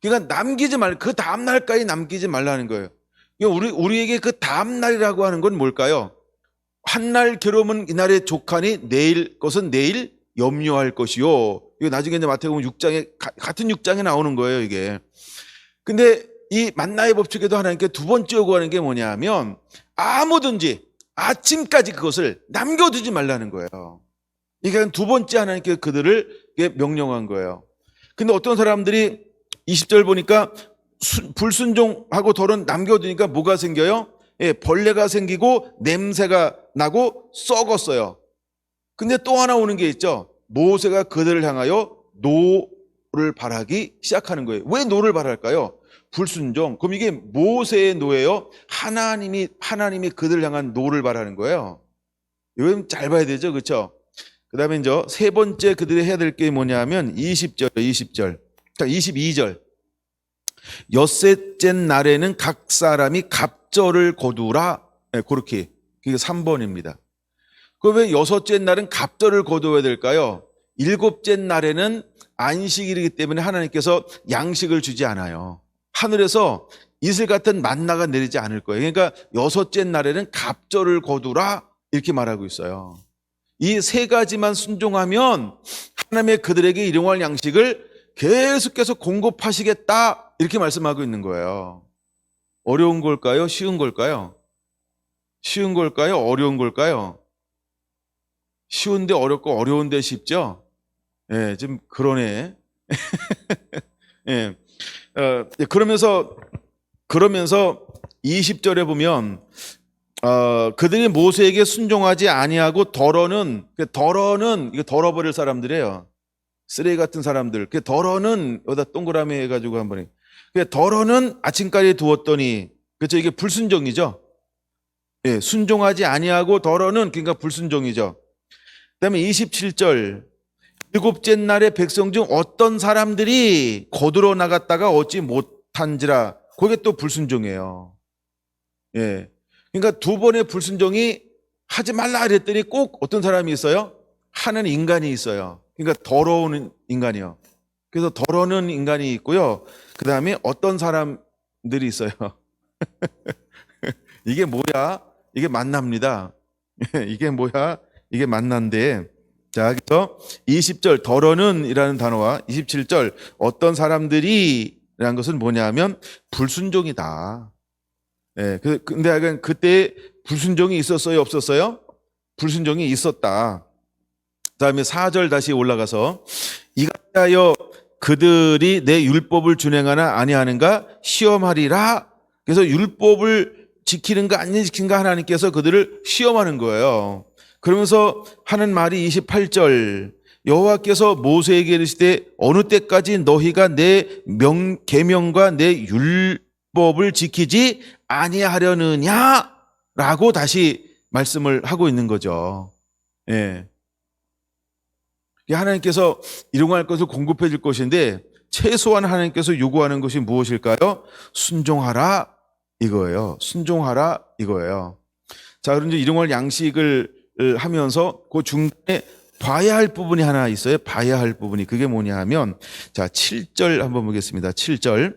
그러니까 남기지 말, 그 다음날까지 남기지 말라는 거예요. 우리에게 그 다음날이라고 하는 건 뭘까요? 한날 괴로움은 이날의 족하니 내일 것은 내일 염려할 것이요. 이거 나중에 이제 마태복음 6장에 같은 6장에 나오는 거예요, 이게. 근데 이 만나의 법칙에도 하나님께 두 번째 요구하는 게 뭐냐면 아무든지 아침까지 그것을 남겨두지 말라는 거예요. 이게 두 번째 하나님께 그들을 명령한 거예요. 근데 어떤 사람들이 20절 보니까 불순종하고 덜은 남겨두니까 뭐가 생겨요? 예, 벌레가 생기고 냄새가 나고 썩었어요. 근데 또 하나 오는 게 있죠. 모세가 그들을 향하여 노를 바라기 시작하는 거예요. 왜 노를 바랄까요? 불순종. 그럼 이게 모세의 노예요? 하나님이 그들을 향한 노를 바라는 거예요. 이거 잘 봐야 되죠. 그렇죠? 그 다음에 이제 세 번째 그들이 해야 될 게 뭐냐면 20절. 자, 22절. 엿새째 날에는 각 사람이 갑절을 거두라. 네, 그렇게. 그게 3번입니다. 그럼 왜 여섯째 날은 갑절을 거두어야 될까요? 일곱째 날에는 안식일이기 때문에 하나님께서 양식을 주지 않아요. 하늘에서 이슬 같은 만나가 내리지 않을 거예요. 그러니까 여섯째 날에는 갑절을 거두라 이렇게 말하고 있어요. 이 세 가지만 순종하면 하나님의 그들에게 일용할 양식을 계속해서 공급하시겠다 이렇게 말씀하고 있는 거예요. 어려운 걸까요? 쉬운 걸까요? 쉬운 걸까요? 어려운 걸까요? 쉬운데 어렵고 어려운데 쉽죠? 예, 좀 그러네. 예. 그러면서 20절에 보면 그들이 모세에게 순종하지 아니하고 덜어는 이거 덜어버릴 사람들이에요. 쓰레기 같은 사람들. 그 덜어는 여기다 동그라미 해가지고 한 번에. 그 덜어는 아침까지 두었더니 그렇죠. 이게 불순종이죠. 예, 순종하지 아니하고 덜어는 그러니까 불순종이죠. 그다음에 27절. 일곱째 날에 백성 중 어떤 사람들이 거두러 나갔다가 얻지 못한지라. 그게 또 불순종이에요. 예. 그러니까 두 번의 불순종이 하지 말라 그랬더니 꼭 어떤 사람이 있어요? 하는 인간이 있어요. 그러니까 더러운 인간이요. 그래서 더러는 인간이 있고요. 그 다음에 어떤 사람들이 있어요. 이게 뭐야? 이게 만납니다. 이게 뭐야? 이게 만난데. 자, 그래서 20절 더러는 이라는 단어와 27절 어떤 사람들이 라는 것은 뭐냐 하면 불순종이다. 예, 근데 그때 불순종이 있었어요? 없었어요? 불순종이 있었다. 그 다음에 4절 다시 올라가서 이같하여 그들이 내 율법을 준행하나 아니하는가 시험하리라. 그래서 율법을 지키는가 안 지키는가 하나님께서 그들을 시험하는 거예요. 그러면서 하는 말이 28절 여호와께서 모세에게 이르시되 어느 때까지 너희가 내 계명과 내 율법을 지키지 아니하려느냐라고 다시 말씀을 하고 있는 거죠. 예. 하나님께서 일용할 것을 공급해 줄 것인데 최소한 하나님께서 요구하는 것이 무엇일까요? 순종하라 이거예요. 순종하라 이거예요. 자, 그럼 이제 일용할 양식을 하면서 그 중간에 봐야 할 부분이 하나 있어요. 봐야 할 부분이 그게 뭐냐 하면 자, 7절 한번 보겠습니다. 7절.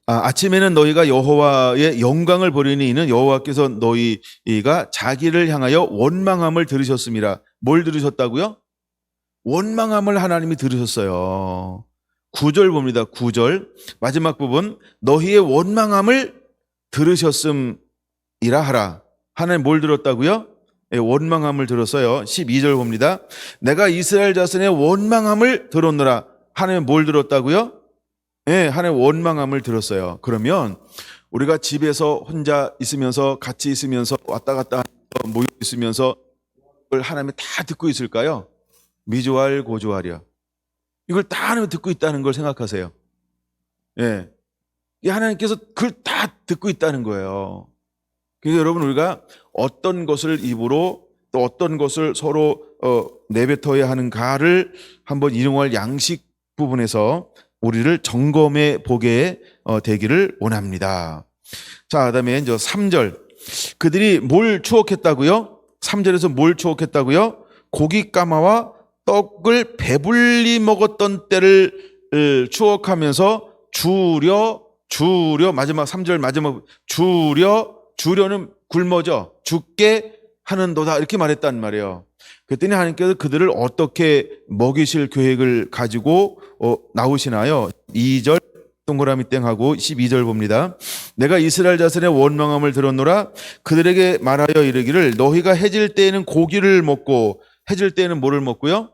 아침에는 너희가 여호와의 영광을 보리니 이는 여호와께서 너희가 자기를 향하여 원망함을 들으셨습니다. 뭘 들으셨다고요? 원망함을 하나님이 들으셨어요. 9절 봅니다. 9절 마지막 부분 너희의 원망함을 들으셨음이라 하라. 하나님 뭘 들었다고요? 원망함을 들었어요. 12절 봅니다. 내가 이스라엘 자손의 원망함을 들었노라. 하나님 뭘 들었다고요? 네, 하나님 원망함을 들었어요. 그러면 우리가 집에서 혼자 있으면서 같이 있으면서 왔다 갔다 모여 있으면서 이걸 하나님이 다 듣고 있을까요? 미조알 고조하랴. 이걸 다 하나님이 듣고 있다는 걸 생각하세요. 예. 하나님께서 그걸 다 듣고 있다는 거예요. 그래서 여러분 우리가 어떤 것을 입으로 또 어떤 것을 서로 내뱉어야 하는가를 한번 일용할 양식 부분에서 우리를 점검해 보게 되기를 원합니다. 자, 그다음에 이제 3절. 그들이 뭘 추억했다고요? 3절에서 뭘 추억했다고요? 고기 까마와 떡을 배불리 먹었던 때를 추억하면서 주려 마지막 3절 마지막 주려는 굶어져 죽게 하는도다 이렇게 말했단 말이에요. 그랬더니 하나님께서 그들을 어떻게 먹이실 계획을 가지고 나오시나요? 2절 동그라미 땡하고 12절 봅니다. 내가 이스라엘 자손의 원망함을 들었노라. 그들에게 말하여 이르기를 너희가 해질 때에는 고기를 먹고 해질 때에는 뭐를 먹고요?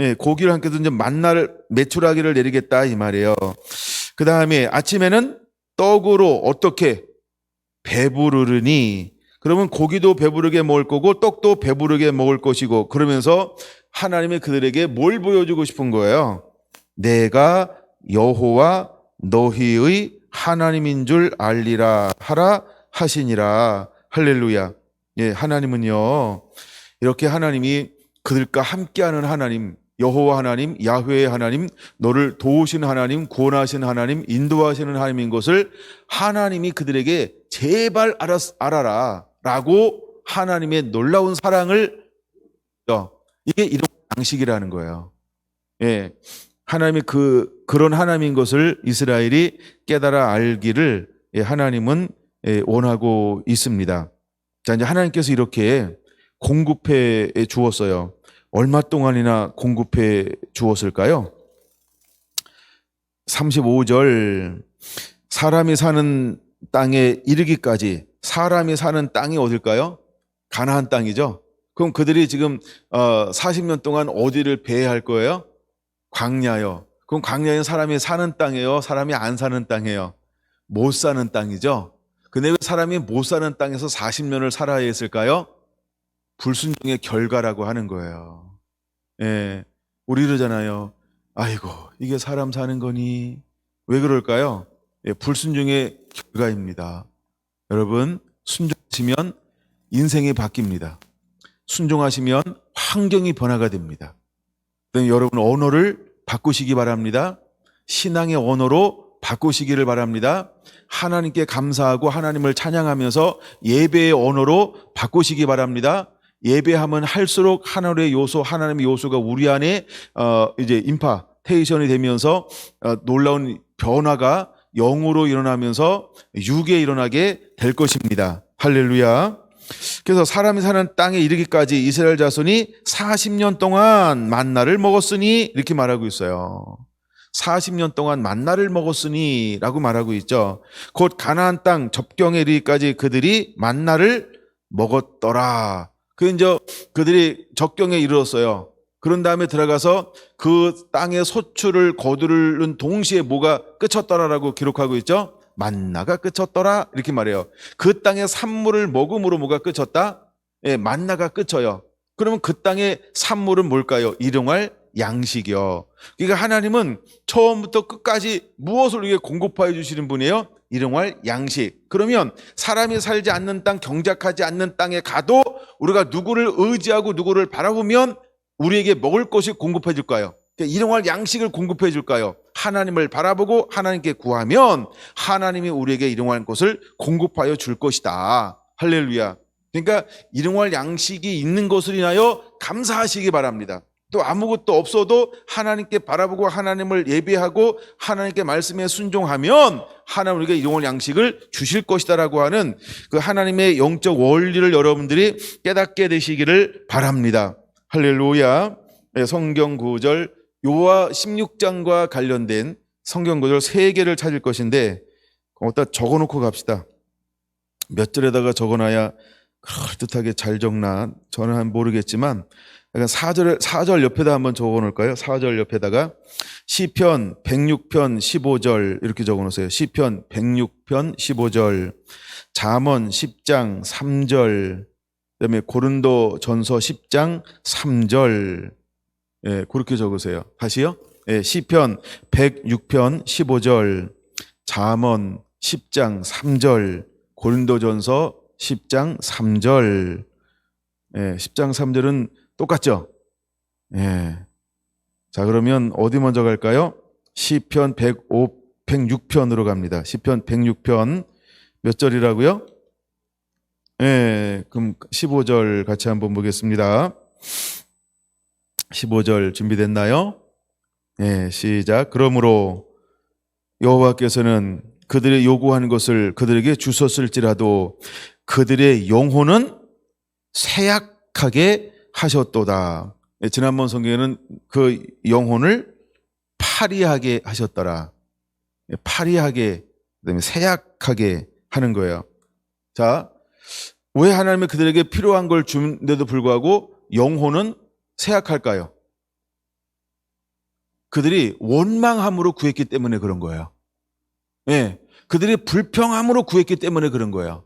예, 고기를 함께도 이제 만나를 메추라기를 내리겠다 이 말이에요. 그 다음에 아침에는 떡으로 어떻게 배부르니 그러면 고기도 배부르게 먹을 거고 떡도 배부르게 먹을 것이고 그러면서 하나님이 그들에게 뭘 보여주고 싶은 거예요? 내가 여호와 너희의 하나님인 줄 알리라 하라 하시니라. 할렐루야. 예, 하나님은요 이렇게 하나님이 그들과 함께하는 하나님 여호와 하나님, 야훼의 하나님, 너를 도우신 하나님, 구원하신 하나님, 인도하시는 하나님인 것을 하나님이 그들에게 제발 알아라 라고 하나님의 놀라운 사랑을 이게 이런 양식이라는 거예요. 예, 하나님이 그런 하나님인 것을 이스라엘이 깨달아 알기를 하나님은 원하고 있습니다. 자, 이제 하나님께서 이렇게 공급해 주었어요. 얼마 동안이나 공급해 주었을까요? 35절 사람이 사는 땅에 이르기까지. 사람이 사는 땅이 어딜까요? 가나안 땅이죠. 그럼 그들이 지금 40년 동안 어디를 배회할 거예요? 광야요. 그럼 광야는 사람이 사는 땅이에요? 사람이 안 사는 땅이에요? 못 사는 땅이죠. 근데 왜 사람이 못 사는 땅에서 40년을 살아야 했을까요? 불순종의 결과라고 하는 거예요. 예, 우리 이러잖아요. 아이고 이게 사람 사는 거니? 왜 그럴까요? 예, 불순종의 결과입니다. 여러분 순종하시면 인생이 바뀝니다. 순종하시면 환경이 변화가 됩니다. 여러분 언어를 바꾸시기 바랍니다. 신앙의 언어로 바꾸시기를 바랍니다. 하나님께 감사하고 하나님을 찬양하면서 예배의 언어로 바꾸시기 바랍니다. 예배하면 할수록 하나님의 요소, 하나님의 요소가 우리 안에 이제 임파테이션이 되면서 놀라운 변화가 영으로 일어나면서 육에 일어나게 될 것입니다. 할렐루야. 그래서 사람이 사는 땅에 이르기까지 이스라엘 자손이 40년 동안 만나를 먹었으니 이렇게 말하고 있어요. 40년 동안 만나를 먹었으니 라고 말하고 있죠. 곧 가나안 땅 접경에 이르기까지 그들이 만나를 먹었더라. 그들이 적경에 이르렀어요. 그런 다음에 들어가서 그 땅의 소출을 거두는 동시에 뭐가 끝쳤더라라고 기록하고 있죠. 만나가 끝쳤더라 이렇게 말해요. 그 땅의 산물을 먹음으로 뭐가 끝쳤다? 예, 만나가 끝쳐요. 그러면 그 땅의 산물은 뭘까요? 일용할 양식이요. 그러니까 하나님은 처음부터 끝까지 무엇을 우리에게 공급하여 주시는 분이에요? 일용할 양식. 그러면 사람이 살지 않는 땅, 경작하지 않는 땅에 가도 우리가 누구를 의지하고 누구를 바라보면 우리에게 먹을 것이 공급해 줄까요? 일용할 양식을 공급해 줄까요? 하나님을 바라보고 하나님께 구하면 하나님이 우리에게 일용할 것을 공급하여 줄 것이다. 할렐루야. 그러니까 일용할 양식이 있는 것을 인하여 감사하시기 바랍니다. 또 아무것도 없어도 하나님께 바라보고 하나님을 예배하고 하나님께 말씀에 순종하면 하나님 우리에게 일용할 양식을 주실 것이다라고 하는 그 하나님의 영적 원리를 여러분들이 깨닫게 되시기를 바랍니다. 할렐루야. 성경 구절 요한 16장과 관련된 성경 구절 3개를 찾을 것인데 어디다 적어놓고 갑시다. 몇 절에다가 적어놔야 그럴듯하게 잘 적나 저는 모르겠지만 약간 4절 옆에다 한번 적어놓을까요? 4절 옆에다가 시편 106편 15절 이렇게 적어놓으세요. 시편 106편 15절, 잠언 10장 3절, 그다음에 고린도전서 10장 3절. 예, 그렇게 적으세요. 다시요. 예, 시편 106편 15절, 잠언 10장 3절, 고린도전서 10장 3절. 예, 10장 3절은 똑같죠? 예. 자, 그러면 어디 먼저 갈까요? 시편 106편으로 갑니다. 시편 106편 몇 절이라고요? 예, 그럼 15절 같이 한번 보겠습니다. 15절 준비됐나요? 예, 시작. 그러므로 여호와께서는 그들의 요구하는 것을 그들에게 주셨을지라도 그들의 영혼은 쇠약하게 하셨도다. 예, 지난번 성경에는 그 영혼을 파리하게 하셨더라. 예, 파리하게, 그다음에 쇠약하게 하는 거예요. 자, 왜 하나님이 그들에게 필요한 걸 주는데도 불구하고 영혼은 쇠약할까요? 그들이 원망함으로 구했기 때문에 그런 거예요. 예, 그들이 불평함으로 구했기 때문에 그런 거예요.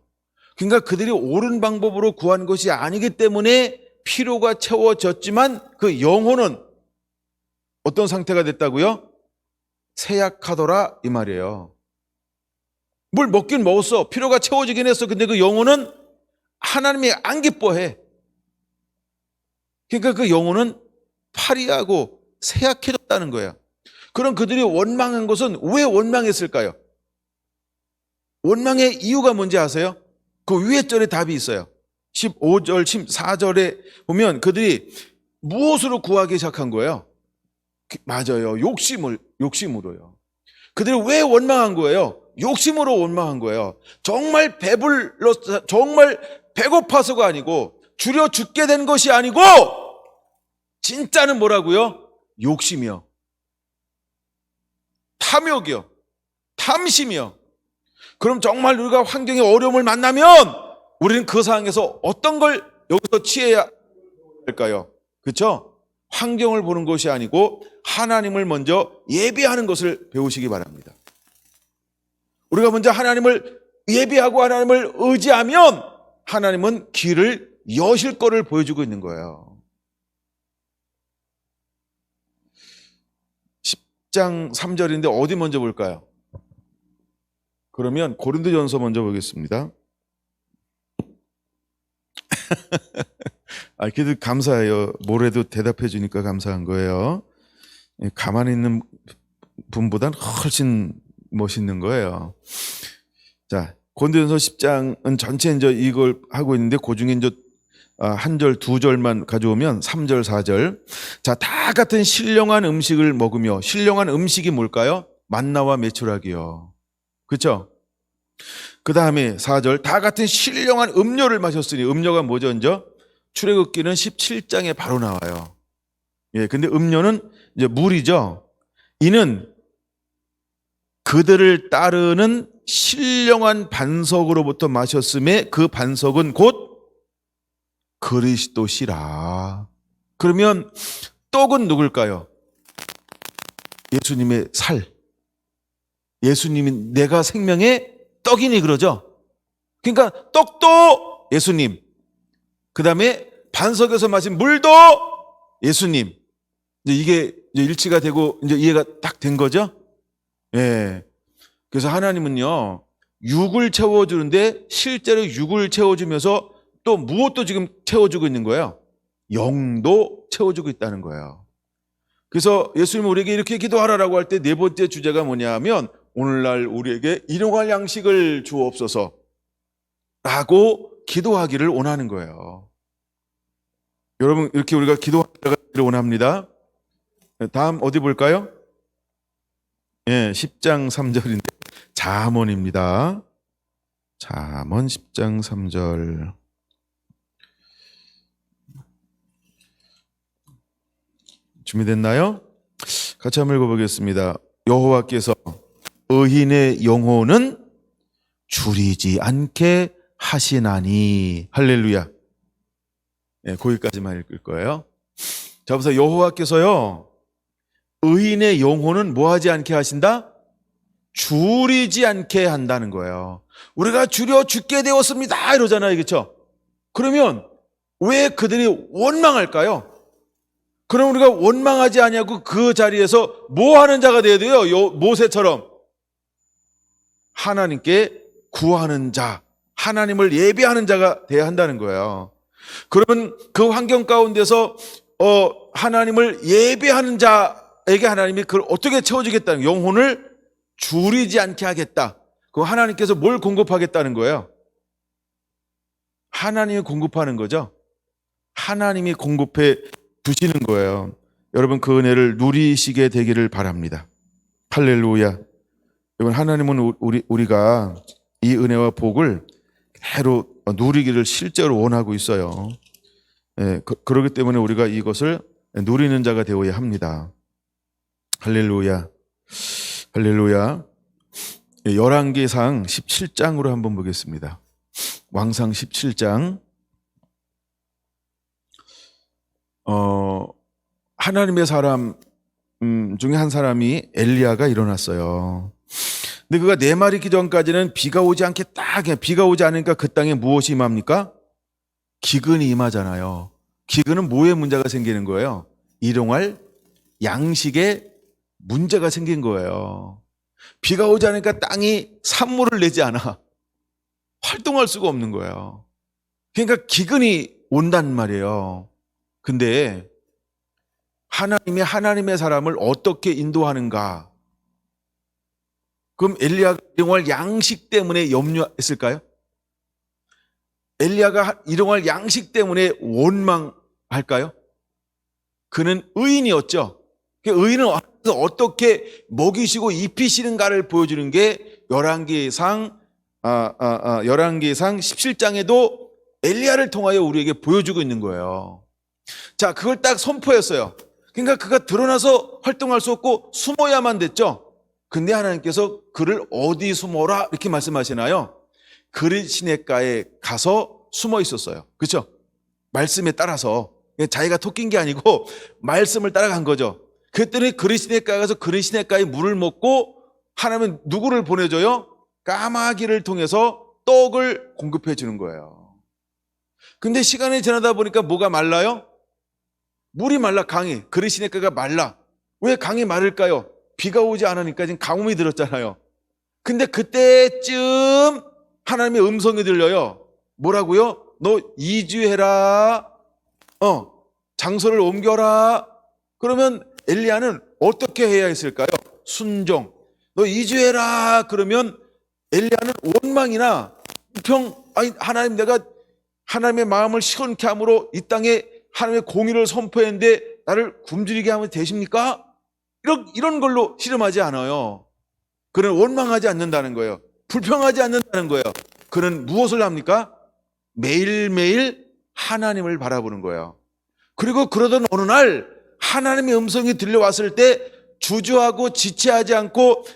그러니까 그들이 옳은 방법으로 구한 것이 아니기 때문에 필요가 채워졌지만 그 영혼은 어떤 상태가 됐다고요? 쇠약하더라 이 말이에요. 뭘 먹긴 먹었어. 필요가 채워지긴 했어. 근데 그 영혼은 하나님이 안 기뻐해. 그러니까 그 영혼은 파리하고 쇠약해졌다는 거예요. 그럼 그들이 원망한 것은 왜 원망했을까요? 원망의 이유가 뭔지 아세요? 그 위에 절에 답이 있어요. 15절, 14절에 보면 그들이 무엇으로 구하기 시작한 거예요? 맞아요. 욕심으로요. 그들이 왜 원망한 거예요? 욕심으로 원망한 거예요. 정말 정말 배고파서가 아니고 줄여 죽게 된 것이 아니고 진짜는 뭐라고요? 욕심이요. 탐욕이요. 탐심이요. 그럼 정말 우리가 환경의 어려움을 만나면 우리는 그 상황에서 어떤 걸 여기서 취해야 할까요? 그렇죠? 환경을 보는 것이 아니고 하나님을 먼저 예배하는 것을 배우시기 바랍니다. 우리가 먼저 하나님을 예배하고 하나님을 의지하면 하나님은 길을 여실 거를 보여주고 있는 거예요. 10장 3절인데 어디 먼저 볼까요? 그러면 고린도전서 먼저 보겠습니다. 그래도 감사해요. 뭐래도 대답해 주니까 감사한 거예요. 가만히 있는 분보단 훨씬 멋있는 거예요. 자, 고린도전서 10장은 전체 이제 이걸 하고 있는데 그 중에 이제 한 절, 두 절만 가져오면 3절, 4절. 자, 다 같은 신령한 음식을 먹으며, 신령한 음식이 뭘까요? 만나와 메추라기요. 그렇죠? 그 다음에 4절, 다 같은 신령한 음료를 마셨으니, 음료가 뭐죠? 이제 출애굽기는 17장에 바로 나와요. 예, 근데 음료는 이제 물이죠. 이는 그들을 따르는 신령한 반석으로부터 마셨음에 그 반석은 곧 그리스도시라. 그러면 떡은 누굴까요? 예수님의 살. 예수님이 내가 생명의 떡이니 그러죠. 그러니까 떡도 예수님. 그 다음에 반석에서 마신 물도 예수님. 이제 이게 이제 일치가 되고 이제 이해가 딱 된 거죠? 예. 그래서 하나님은요, 육을 채워주는데 실제로 육을 채워주면서 또 무엇도 지금 채워주고 있는 거예요? 영도 채워주고 있다는 거예요. 그래서 예수님은 우리에게 이렇게 기도하라라고 할 때 네 번째 주제가 뭐냐 하면 오늘날 우리에게 일용할 양식을 주옵소서 라고 기도하기를 원하는 거예요. 여러분, 이렇게 우리가 기도하기를 원합니다. 다음 어디 볼까요? 예, 10장 3절인데 잠언입니다. 잠언 10장 3절. 준비됐나요? 같이 한번 읽어보겠습니다. 여호와께서 의인의 영혼은 줄이지 않게 하시나니. 할렐루야. 네, 거기까지만 읽을 거예요. 자, 보세요. 여호와께서요, 의인의 영혼은 뭐하지 않게 하신다? 줄이지 않게 한다는 거예요. 우리가 줄여 죽게 되었습니다 이러잖아요. 그렇죠? 그러면 왜 그들이 원망할까요? 그럼 우리가 원망하지 아니하고 그 자리에서 뭐 하는 자가 되어야 돼요? 모세처럼 하나님께 구하는 자, 하나님을 예배하는 자가 되어야 한다는 거예요. 그러면 그 환경 가운데서 하나님을 예배하는 자에게 하나님이 그걸 어떻게 채워주겠다는 거예요? 영혼을 줄이지 않게 하겠다. 그 하나님께서 뭘 공급하겠다는 거예요? 하나님이 공급하는 거죠. 하나님이 공급해 주시는 거예요. 여러분, 그 은혜를 누리시게 되기를 바랍니다. 할렐루야. 여러분, 하나님은 우리가 이 은혜와 복을 그대로 누리기를 실제로 원하고 있어요. 예, 그렇기 때문에 우리가 이것을 누리는 자가 되어야 합니다. 할렐루야. 할렐루야. 열왕기상 17장으로 한번 보겠습니다. 왕상 17장. 하나님의 사람 중에 한 사람이 엘리야가 일어났어요. 근데 그가 4마리 있기 전까지는 비가 오지 않겠다. 비가 오지 않으니까 그 땅에 무엇이 임합니까? 기근이 임하잖아요. 기근은 뭐에 문제가 생기는 거예요? 일용할 양식에 문제가 생긴 거예요. 비가 오지 않으니까 땅이 산물을 내지 않아. 활동할 수가 없는 거예요. 그러니까 기근이 온단 말이에요. 근데 하나님이 하나님의 사람을 어떻게 인도하는가? 그럼 엘리야가 일용할 양식 때문에 염려했을까요? 엘리야가 일용할 양식 때문에 원망할까요? 그는 의인이었죠. 의인은 어떻게 먹이시고 입히시는가를 보여주는 게 열왕기상 17장에도 엘리야를 통하여 우리에게 보여주고 있는 거예요. 자, 그걸 딱 선포했어요. 그러니까 그가 드러나서 활동할 수 없고 숨어야만 됐죠. 근데 하나님께서 그를 어디 숨어라 이렇게 말씀하시나요? 그릇 시냇가에 가서 숨어 있었어요. 그렇죠? 말씀에 따라서 자기가 토낀 게 아니고 말씀을 따라간 거죠. 그랬더니 그릇 시냇가에 가서 그릇 시냇가에 물을 먹고 하나님은 누구를 보내줘요? 까마귀를 통해서 떡을 공급해 주는 거예요. 근데 시간이 지나다 보니까 뭐가 말라요? 물이 말라. 강이, 그릇 시냇가가 말라. 왜 강이 마를까요? 비가 오지 않으니까 지금 가뭄이 들었잖아요. 근데 그때쯤 하나님의 음성이 들려요. 뭐라고요? 너 이주해라. 장소를 옮겨라. 그러면 엘리야는 어떻게 해야 했을까요? 순종. 너 이주해라. 그러면 엘리야는 원망이나 하나님, 내가 하나님의 마음을 시원케 함으로 이 땅에 하나님의 공의를 선포했는데 나를 굶주리게 하면 되십니까? 이런 걸로 씨름하지 않아요. 그는 원망하지 않는다는 거예요. 불평하지 않는다는 거예요. 그는 무엇을 합니까? 매일매일 하나님을 바라보는 거예요. 그리고 그러던 어느 날 하나님의 음성이 들려왔을 때 주저하고 지체하지 않고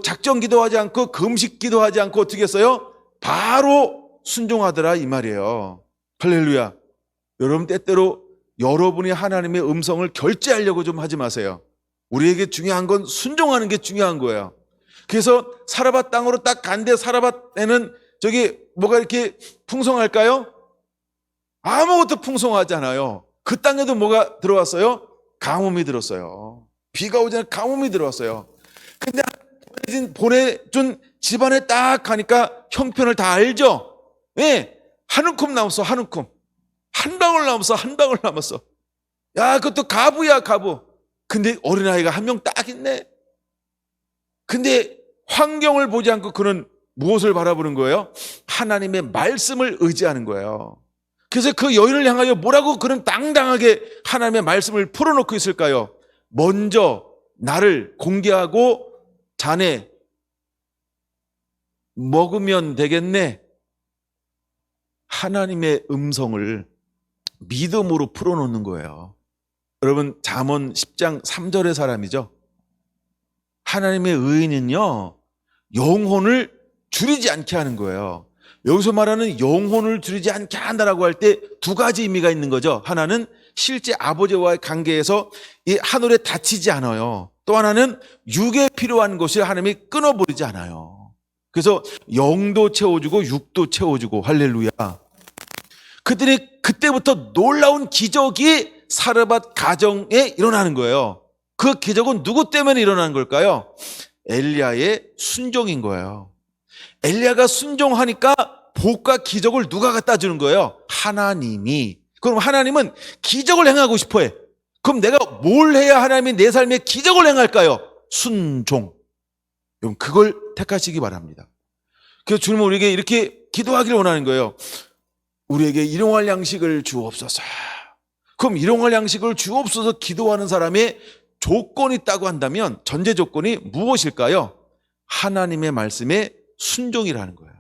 작정 기도하지 않고 금식 기도하지 않고 어떻게 했어요? 바로 순종하더라 이 말이에요. 할렐루야. 여러분, 때때로 여러분이 하나님의 음성을 결제하려고 좀 하지 마세요. 우리에게 중요한 건 순종하는 게 중요한 거예요. 그래서 사라밧 땅으로 딱 간데 사라밧에는 저기 뭐가 이렇게 풍성할까요? 아무것도 풍성하지 않아요. 그 땅에도 뭐가 들어왔어요? 가뭄이 들었어요. 비가 오지 않아 가뭄이 들어왔어요. 근데 보내준 집안에 딱 가니까 형편을 다 알죠? 예. 한 움큼 남았어, 한 움큼. 한 방울 남았어, 한 방울 남았어. 야, 그것도 가부야, 가부. 근데 어린아이가 한 명 딱 있네. 근데 환경을 보지 않고 그는 무엇을 바라보는 거예요? 하나님의 말씀을 의지하는 거예요. 그래서 그 여인을 향하여 뭐라고 그는 당당하게 하나님의 말씀을 풀어놓고 있을까요? 먼저 나를 공개하고 자네 먹으면 되겠네. 하나님의 음성을 믿음으로 풀어놓는 거예요. 여러분, 잠언 10장 3절의 사람이죠. 하나님의 의인은요, 영혼을 줄이지 않게 하는 거예요. 여기서 말하는 영혼을 줄이지 않게 한다라고 할 때 두 가지 의미가 있는 거죠. 하나는 실제 아버지와의 관계에서 이 하늘에 다치지 않아요. 또 하나는 육에 필요한 것을 하나님이 끊어버리지 않아요. 그래서 영도 채워주고 육도 채워주고, 할렐루야. 그들이 그때부터 놀라운 기적이 사르밧 가정에 일어나는 거예요. 그 기적은 누구 때문에 일어나는 걸까요? 엘리야의 순종인 거예요. 엘리야가 순종하니까 복과 기적을 누가 갖다 주는 거예요? 하나님이. 그럼 하나님은 기적을 행하고 싶어 해. 그럼 내가 뭘 해야 하나님이 내 삶에 기적을 행할까요? 순종. 여러분, 그걸 택하시기 바랍니다. 그래서 주님은 우리에게 이렇게 기도하기를 원하는 거예요. 우리에게 일용할 양식을 주옵소서. 그럼 일용할 양식을 주옵소서 기도하는 사람의 조건이 있다고 한다면 전제 조건이 무엇일까요? 하나님의 말씀에 순종이라는 거예요.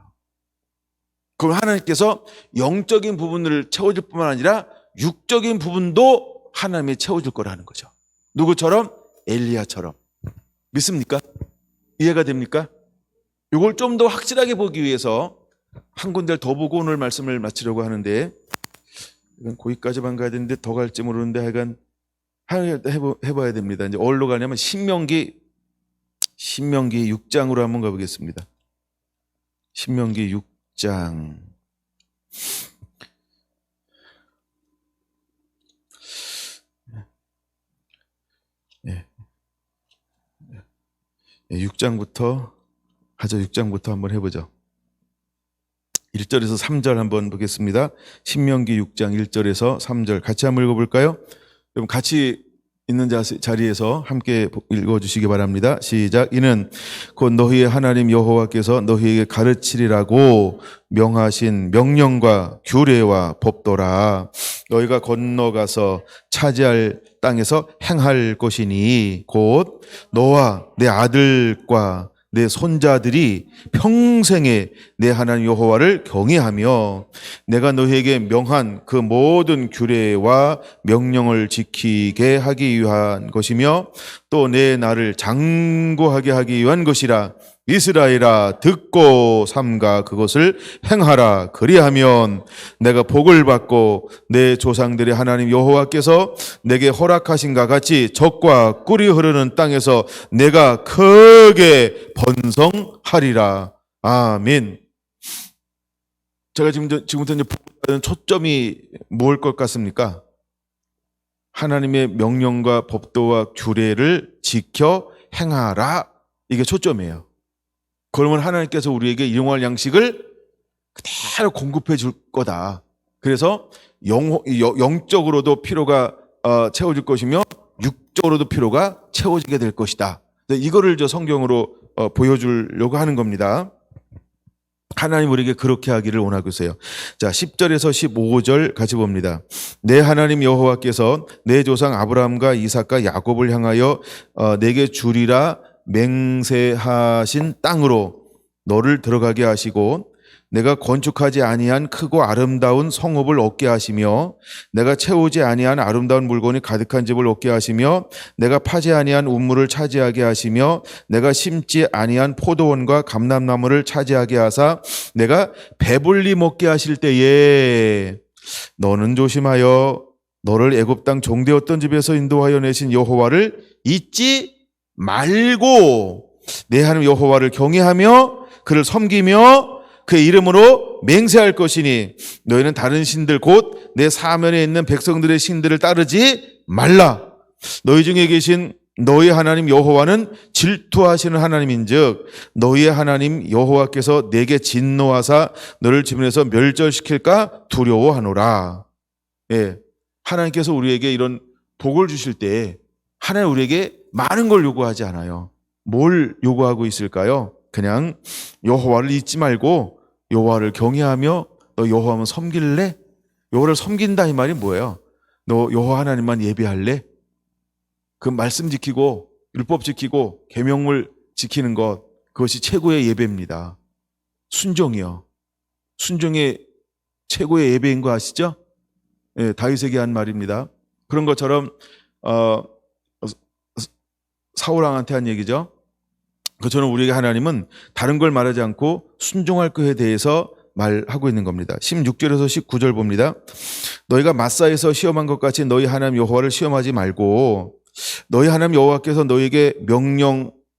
그럼 하나님께서 영적인 부분을 채워줄 뿐만 아니라 육적인 부분도 하나님이 채워줄 거라는 거죠. 누구처럼? 엘리야처럼. 믿습니까? 이해가 됩니까? 이걸 좀 더 확실하게 보기 위해서 한 군데를 더 보고 오늘 말씀을 마치려고 하는데, 이건 거기까지만 가야 되는데 더 갈지 모르는데 하여간 해봐야 됩니다. 이제 어디로 가냐면 신명기 6장으로 한번 가보겠습니다. 신명기 6장. 예. 6장부터 하죠. 6장부터 한번 해보죠. 1절에서 3절 한번 보겠습니다. 신명기 6장 1절에서 3절 같이 한번 읽어볼까요? 여러분 같이 있는 자리에서 함께 읽어주시기 바랍니다. 시작. 이는 곧 너희의 하나님 여호와께서 너희에게 가르치리라고 명하신 명령과 규례와 법도라. 너희가 건너가서 차지할 땅에서 행할 것이니 곧 너와 내 아들과 내 손자들이 평생에 내 하나님 여호와를 경외하며 내가 너희에게 명한 그 모든 규례와 명령을 지키게 하기 위한 것이며 또 내 나를 장구하게 하기 위한 것이라. 이스라엘아 듣고 삼가 그것을 행하라. 그리하면 내가 복을 받고 내 조상들의 하나님 여호와께서 내게 허락하신가 같이 젖과 꿀이 흐르는 땅에서 내가 크게 번성하리라. 아멘. 제가 지금부터 이제 보는 초점이 뭘 것 같습니까? 하나님의 명령과 법도와 규례를 지켜 행하라. 이게 초점이에요. 그러면 하나님께서 우리에게 일용할 양식을 그대로 공급해 줄 거다. 그래서 영적으로도 필요가 채워질 것이며 육적으로도 필요가 채워지게 될 것이다. 이거를 저 성경으로 보여주려고 하는 겁니다. 하나님 우리에게 그렇게 하기를 원하고 계세요. 자, 10절에서 15절 같이 봅니다. 내 하나님 여호와께서 내 조상 아브라함과 이삭과 야곱을 향하여 내게 주리라 맹세하신 땅으로 너를 들어가게 하시고 내가 건축하지 아니한 크고 아름다운 성읍을 얻게 하시며 내가 채우지 아니한 아름다운 물건이 가득한 집을 얻게 하시며 내가 파지 아니한 우물을 차지하게 하시며 내가 심지 아니한 포도원과 감람나무를 차지하게 하사 내가 배불리 먹게 하실 때에 너는 조심하여 너를 애굽 땅 종되었던 집에서 인도하여 내신 여호와를 잊지 말고 내 하나님 여호와를 경외하며 그를 섬기며 그의 이름으로 맹세할 것이니 너희는 다른 신들 곧 내 사면에 있는 백성들의 신들을 따르지 말라. 너희 중에 계신 너희 하나님 여호와는 질투하시는 하나님인즉 너희의 하나님 여호와께서 내게 진노하사 너를 지면에서 멸절시킬까 두려워하노라. 예, 하나님께서 우리에게 이런 복을 주실 때 하나님 우리에게 많은 걸 요구하지 않아요. 뭘 요구하고 있을까요? 그냥 여호와를 잊지 말고 여호와를 경외하며 너 여호와만 섬길래? 여호와를 섬긴다 이 말이 뭐예요? 너 여호와 하나님만 예배할래? 그 말씀 지키고 율법 지키고 계명을 지키는 것, 그것이 최고의 예배입니다. 순종이요. 순종의 최고의 예배인 거 아시죠? 예, 다윗에게 한 말입니다. 그런 것처럼 사울 왕한테 한 얘기죠. 그처럼 우리에게 하나님은 다른 걸 말하지 않고 순종할 것에 대해서 말하고 있는 겁니다. 16절에서 19절 봅니다. 너희가 마사에서 시험한 것 같이 너희 하나님 여호와를 시험하지 말고 너희 하나님 여호와께서 너희에게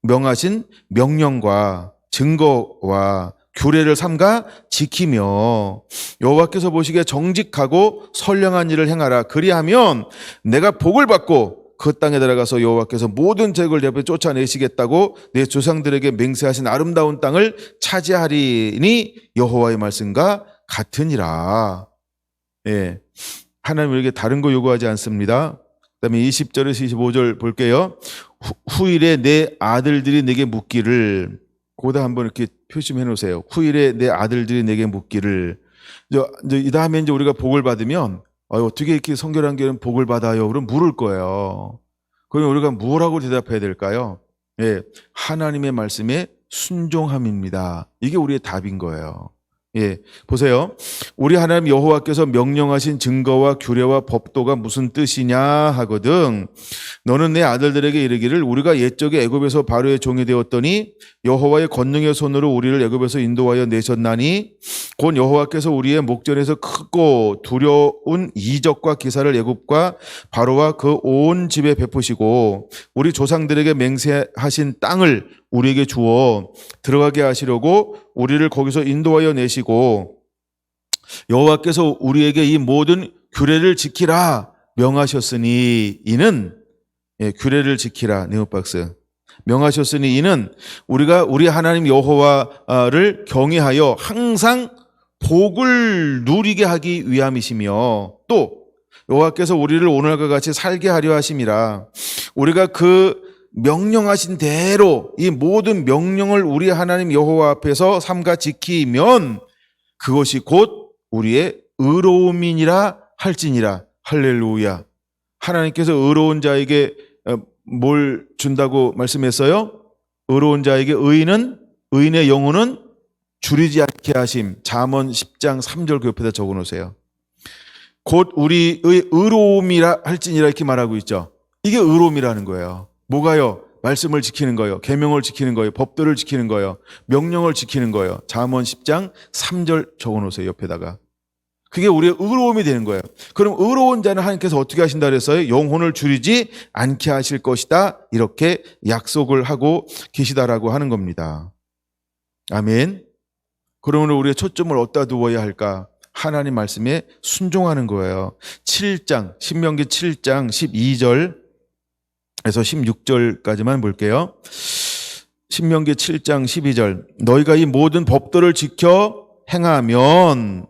명하신 명령과 증거와 규례를 삼가 지키며 여호와께서 보시기에 정직하고 선량한 일을 행하라. 그리하면 내가 복을 받고 그 땅에 들어가서 여호와께서 모든 죄를 내 앞에 쫓아내시겠다고 내 조상들에게 맹세하신 아름다운 땅을 차지하리니 여호와의 말씀과 같으니라. 예, 하나님 우리에게 다른 거 요구하지 않습니다. 그다음에 20절에서 25절 볼게요. 후일에 내 아들들이 내게 묻기를, 거기다 한번 이렇게 표시해 놓으세요. 후일에 내 아들들이 내게 묻기를. 이제 이 다음에 이제 우리가 복을 받으면 어떻게 이렇게 성결한교회는 복을 받아요? 그럼 물을 거예요. 그럼 우리가 뭐라고 대답해야 될까요? 예, 하나님의 말씀에 순종함입니다. 이게 우리의 답인 거예요. 예, 보세요. 우리 하나님 여호와께서 명령하신 증거와 규례와 법도가 무슨 뜻이냐 하거든. 너는 내 아들들에게 이르기를 우리가 옛적에 애굽에서 바로의 종이 되었더니 여호와의 권능의 손으로 우리를 애굽에서 인도하여 내셨나니 곧 여호와께서 우리의 목전에서 크고 두려운 이적과 기사를 애굽과 바로와 그 온 집에 베푸시고 우리 조상들에게 맹세하신 땅을 우리에게 주어 들어가게 하시려고 우리를 거기서 인도하여 내시고 여호와께서 우리에게 이 모든 규례를 지키라 명하셨으니 이는, 예, 규례를 지키라, 네오박스, 명하셨으니 이는 우리가 우리 하나님 여호와를 경외하여 항상 복을 누리게 하기 위함이시며 또 여호와께서 우리를 오늘과 같이 살게 하려 하심이라. 우리가 그 명령하신 대로 이 모든 명령을 우리 하나님 여호와 앞에서 삼가 지키면 그것이 곧 우리의 의로움이니라 할지니라. 할렐루야. 하나님께서 의로운 자에게 뭘 준다고 말씀했어요? 의로운 자에게 의인의 영혼은 줄이지 않게 하심. 잠언 10장 3절 그 옆에다 적어 놓으세요. 곧 우리의 의로움이라 할지니라 이렇게 말하고 있죠. 이게 의로움이라는 거예요. 뭐가요? 말씀을 지키는 거예요. 계명을 지키는 거예요. 법도를 지키는 거예요. 명령을 지키는 거예요. 잠언 10장 3절 적어 놓으세요. 옆에다가. 그게 우리의 의로움이 되는 거예요. 그럼 의로운 자는 하나님께서 어떻게 하신다 그랬어요? 영혼을 줄이지 않게 하실 것이다. 이렇게 약속을 하고 계시다라고 하는 겁니다. 아멘. 그러면 우리의 초점을 어디다 두어야 할까? 하나님 말씀에 순종하는 거예요. 7장, 신명기 7장 12절에서 16절까지만 볼게요. 신명기 7장 12절. 너희가 이 모든 법도를 지켜 행하면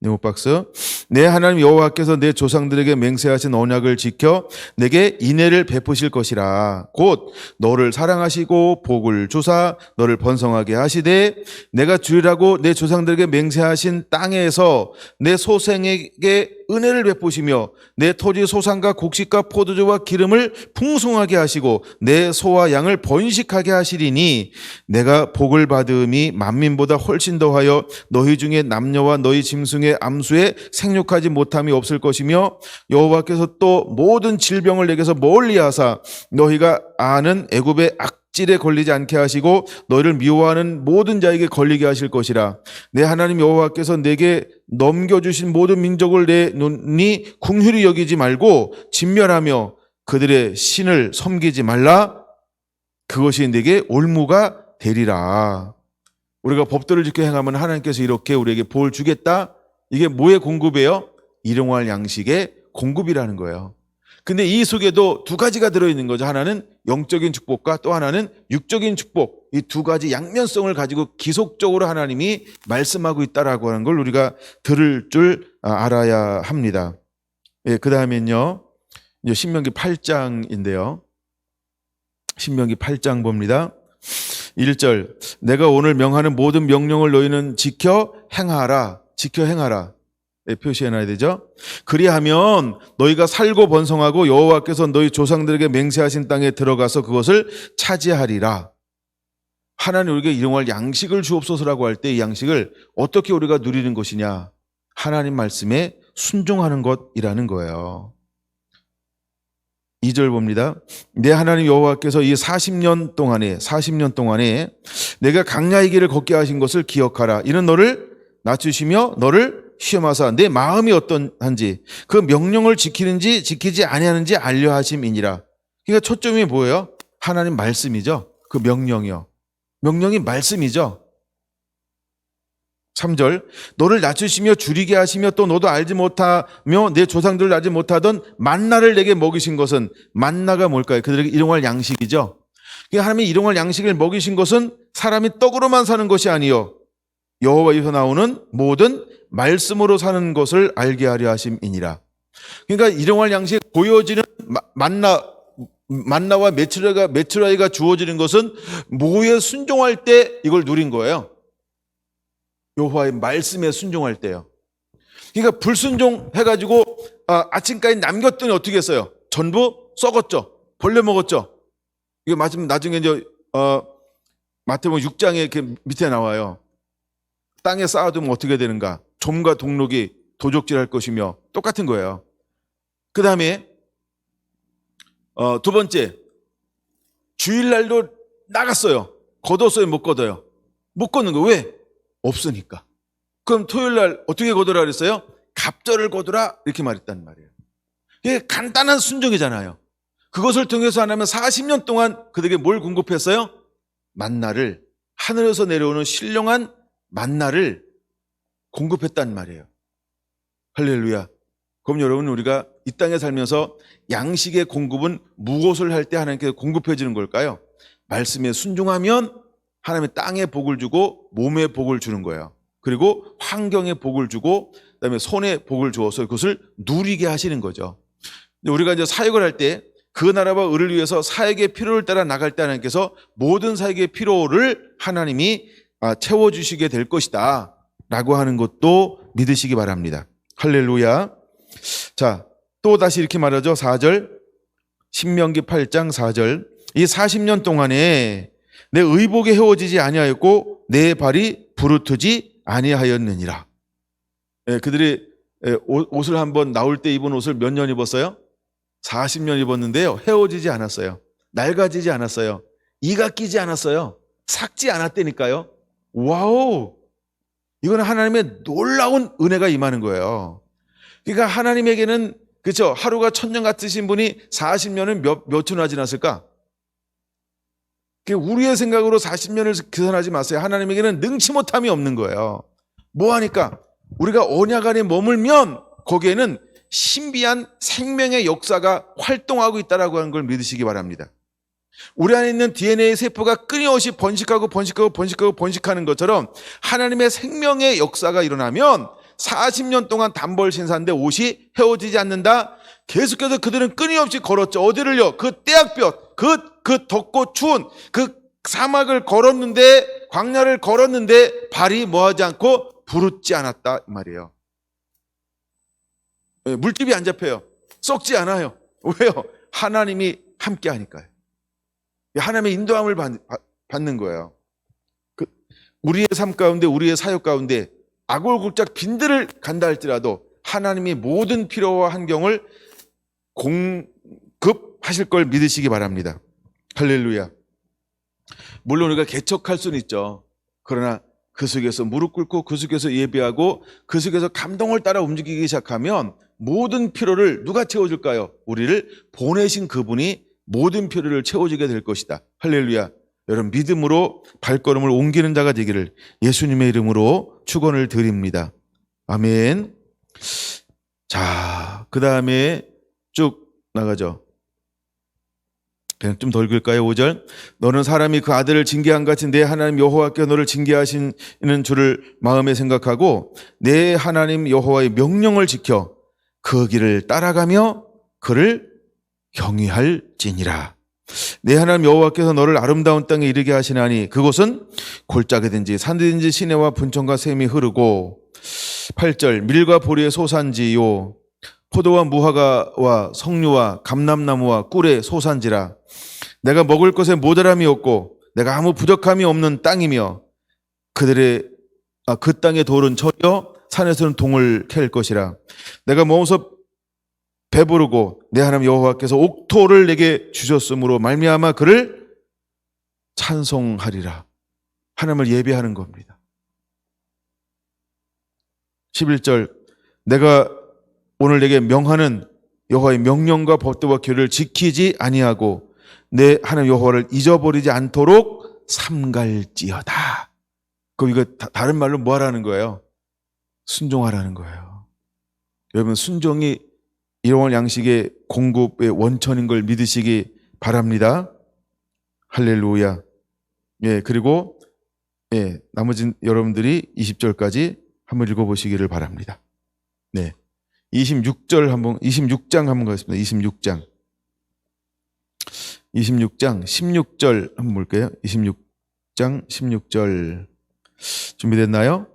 네모박스, 내 하나님 여호와께서 내 조상들에게 맹세하신 언약을 지켜 내게 인애를 베푸실 것이라. 곧 너를 사랑하시고 복을 주사 너를 번성하게 하시되 내가 주리라고 내 조상들에게 맹세하신 땅에서 내 소생에게 은혜를 베푸시며 내 토지 소산과 곡식과 포도주와 기름을 풍성하게 하시고 내 소와 양을 번식하게 하시리니 내가 복을 받음이 만민보다 훨씬 더하여 너희 중에 남녀와 너희 짐승의 암수에 생육하지 못함이 없을 것이며 여호와께서 또 모든 질병을 내게서 멀리하사 너희가 아는 애굽의 악질에 걸리지 않게 하시고 너희를 미워하는 모든 자에게 걸리게 하실 것이라. 내 하나님 여호와께서 내게 넘겨주신 모든 민족을 내 눈이 궁휼히 여기지 말고 진멸하며 그들의 신을 섬기지 말라. 그것이 내게 올무가 되리라. 우리가 법도를 지켜 행하면 하나님께서 이렇게 우리에게 복을 주겠다. 이게 뭐의 공급이에요? 일용할 양식의 공급이라는 거예요. 근데 이 속에도 두 가지가 들어있는 거죠. 하나는 영적인 축복과 또 하나는 육적인 축복. 이 두 가지 양면성을 가지고 기속적으로 하나님이 말씀하고 있다라고 하는 걸 우리가 들을 줄 알아야 합니다. 예, 그 다음엔요. 이제 신명기 8장인데요. 신명기 8장 봅니다. 1절. 내가 오늘 명하는 모든 명령을 너희는 지켜 행하라. 지켜 행하라. 네, 표시해놔야 되죠. 그리하면 너희가 살고 번성하고 여호와께서 너희 조상들에게 맹세하신 땅에 들어가서 그것을 차지하리라. 하나님 우리에게 일용할 양식을 주옵소서라고 할 때 이 양식을 어떻게 우리가 누리는 것이냐? 하나님 말씀에 순종하는 것이라는 거예요. 2절 봅니다. 내 하나님 여호와께서 이 40년 동안에 내가 강야의 길을 걷게 하신 것을 기억하라. 이는 너를 낮추시며 너를 시험하사 내 마음이 어떠한지 그 명령을 지키는지 지키지 아니하는지 알려 하심이니라. 그러니까 초점이 뭐예요? 하나님 말씀이죠. 그 명령이요. 명령이 말씀이죠. 3절. 너를 낮추시며 줄이게 하시며 또 너도 알지 못하며 내 조상들을 알지 못하던 만나를 내게 먹이신 것은 만나가 뭘까요? 그들에게 일용할 양식이죠. 하나님이 일용할 양식을 먹이신 것은 사람이 떡으로만 사는 것이 아니요 여호와에서 나오는 모든 말씀으로 사는 것을 알게 하려 하심이니라. 그러니까 일용할 양식 보여지는 만나와 메추라기가 주어지는 것은 뭐에 순종할 때 이걸 누린 거예요. 여호와의 말씀에 순종할 때요. 그러니까 불순종해가지고 아침까지 남겼더니 어떻게 했어요? 전부 썩었죠. 벌레 먹었죠. 이게 나중에 이제 마태복음 6장에 이렇게 밑에 나와요. 땅에 쌓아두면 어떻게 되는가? 좀과 동록이 도적질할 것이며 똑같은 거예요. 그 다음에 두 번째, 주일날도 나갔어요. 걷었어요, 못 걷어요? 못 걷는 거 왜? 없으니까. 그럼 토요일날 어떻게 걷으라 그랬어요? 갑절을 걷으라 이렇게 말했단 말이에요. 이게 간단한 순종이잖아요. 그것을 통해서 하나님은 40년 동안 그들에게 뭘 공급했어요? 만나를, 하늘에서 내려오는 신령한 만나를 공급했단 말이에요. 할렐루야. 그럼 여러분 우리가 이 땅에 살면서 양식의 공급은 무엇을 할 때 하나님께서 공급해 주는 걸까요? 말씀에 순종하면 하나님의 땅에 복을 주고 몸에 복을 주는 거예요. 그리고 환경에 복을 주고 그다음에 손에 복을 주어서 그것을 누리게 하시는 거죠. 우리가 이제 사역을 할 때 그 나라와 의를 위해서 사역의 필요를 따라 나갈 때 하나님께서 모든 사역의 필요를 하나님이 채워주시게 될 것이다 라고 하는 것도 믿으시기 바랍니다. 할렐루야. 자, 또 다시 이렇게 말하죠. 4절, 신명기 8장 4절. 이 40년 동안에 내 의복에 헤어지지 아니하였고 내 발이 부르트지 아니하였느니라. 그들이 옷을 한번 나올 때 입은 옷을 몇 년 입었어요? 40년 입었는데요. 헤어지지 않았어요. 낡아지지 않았어요. 이가 끼지 않았어요. 삭지 않았다니까요. 와우! 이거는 하나님의 놀라운 은혜가 임하는 거예요. 그러니까 하나님에게는 그렇죠. 하루가 1000년 같으신 분이 40년은 몇 초나 지났을까? 우리의 생각으로 40년을 계산하지 마세요. 하나님에게는 능치 못함이 없는 거예요. 뭐 하니까? 우리가 언약 안에 머물면 거기에는 신비한 생명의 역사가 활동하고 있다라고 하는 걸 믿으시기 바랍니다. 우리 안에 있는 DNA 세포가 끊임없이 번식하는 것처럼 하나님의 생명의 역사가 일어나면 40년 동안 단벌 신사인데 옷이 헤어지지 않는다. 계속해서 그들은 끊임없이 걸었죠. 어디를요? 그 떼약볕, 그 덥고 추운 그 사막을 걸었는데, 광야를 걸었는데 발이 뭐하지 않고 부르지 않았다 이 말이에요. 물집이 안 잡혀요. 썩지 않아요. 왜요? 하나님이 함께 하니까요. 하나님의 인도함을 받는 거예요. 우리의 삶 가운데, 우리의 사역 가운데 아골골짝 빈들을 간다 할지라도 하나님이 모든 필요와 환경을 공급하실 걸 믿으시기 바랍니다. 할렐루야. 물론 우리가 개척할 수는 있죠. 그러나 그 속에서 무릎 꿇고 그 속에서 예배하고 그 속에서 감동을 따라 움직이기 시작하면 모든 필요를 누가 채워줄까요? 우리를 보내신 그분이 모든 필요를 채워주게 될 것이다. 할렐루야. 여러분 믿음으로 발걸음을 옮기는 자가 되기를 예수님의 이름으로 축원을 드립니다. 아멘. 자, 그 다음에 쭉 나가죠. 그냥 좀 더 읽을까요? 5절. 너는 사람이 그 아들을 징계한 같이 내 하나님 여호와께서 너를 징계하시는 줄을 마음에 생각하고 내 하나님 여호와의 명령을 지켜 그 길을 따라가며 그를 경외할지니라. 내 하나님 여호와께서 너를 아름다운 땅에 이르게 하시나니 그곳은 골짜기든지 산이든지 시내와 분천과 샘이 흐르고 8절. 밀과 보리의 소산지요 포도와 무화과와 석류와 감람나무와 꿀의 소산지라. 내가 먹을 것에 모자람이 없고 내가 아무 부족함이 없는 땅이며 그 땅의 돌은 저려 산에서는 동을 캘 것이라. 내가 먹어서 배부르고 내 하나님 여호와께서 옥토를 내게 주셨으므로 말미암아 그를 찬송하리라. 하나님을 예배하는 겁니다. 11절. 내가 오늘 내게 명하는 여호와의 명령과 법도와 규례를 지키지 아니하고 내 하나님 여호와를 잊어버리지 않도록 삼갈지어다. 그럼 이거 다른 말로 뭐 하라는 거예요? 순종하라는 거예요. 여러분, 순종이 일용할 양식의 공급의 원천인 걸 믿으시기 바랍니다. 할렐루야. 예, 그리고 나머진 여러분들이 20절까지 한번 읽어보시기를 바랍니다. 네. 26장 한번 가겠습니다. 26장 16절 한번 볼게요. 26장 16절 준비됐나요?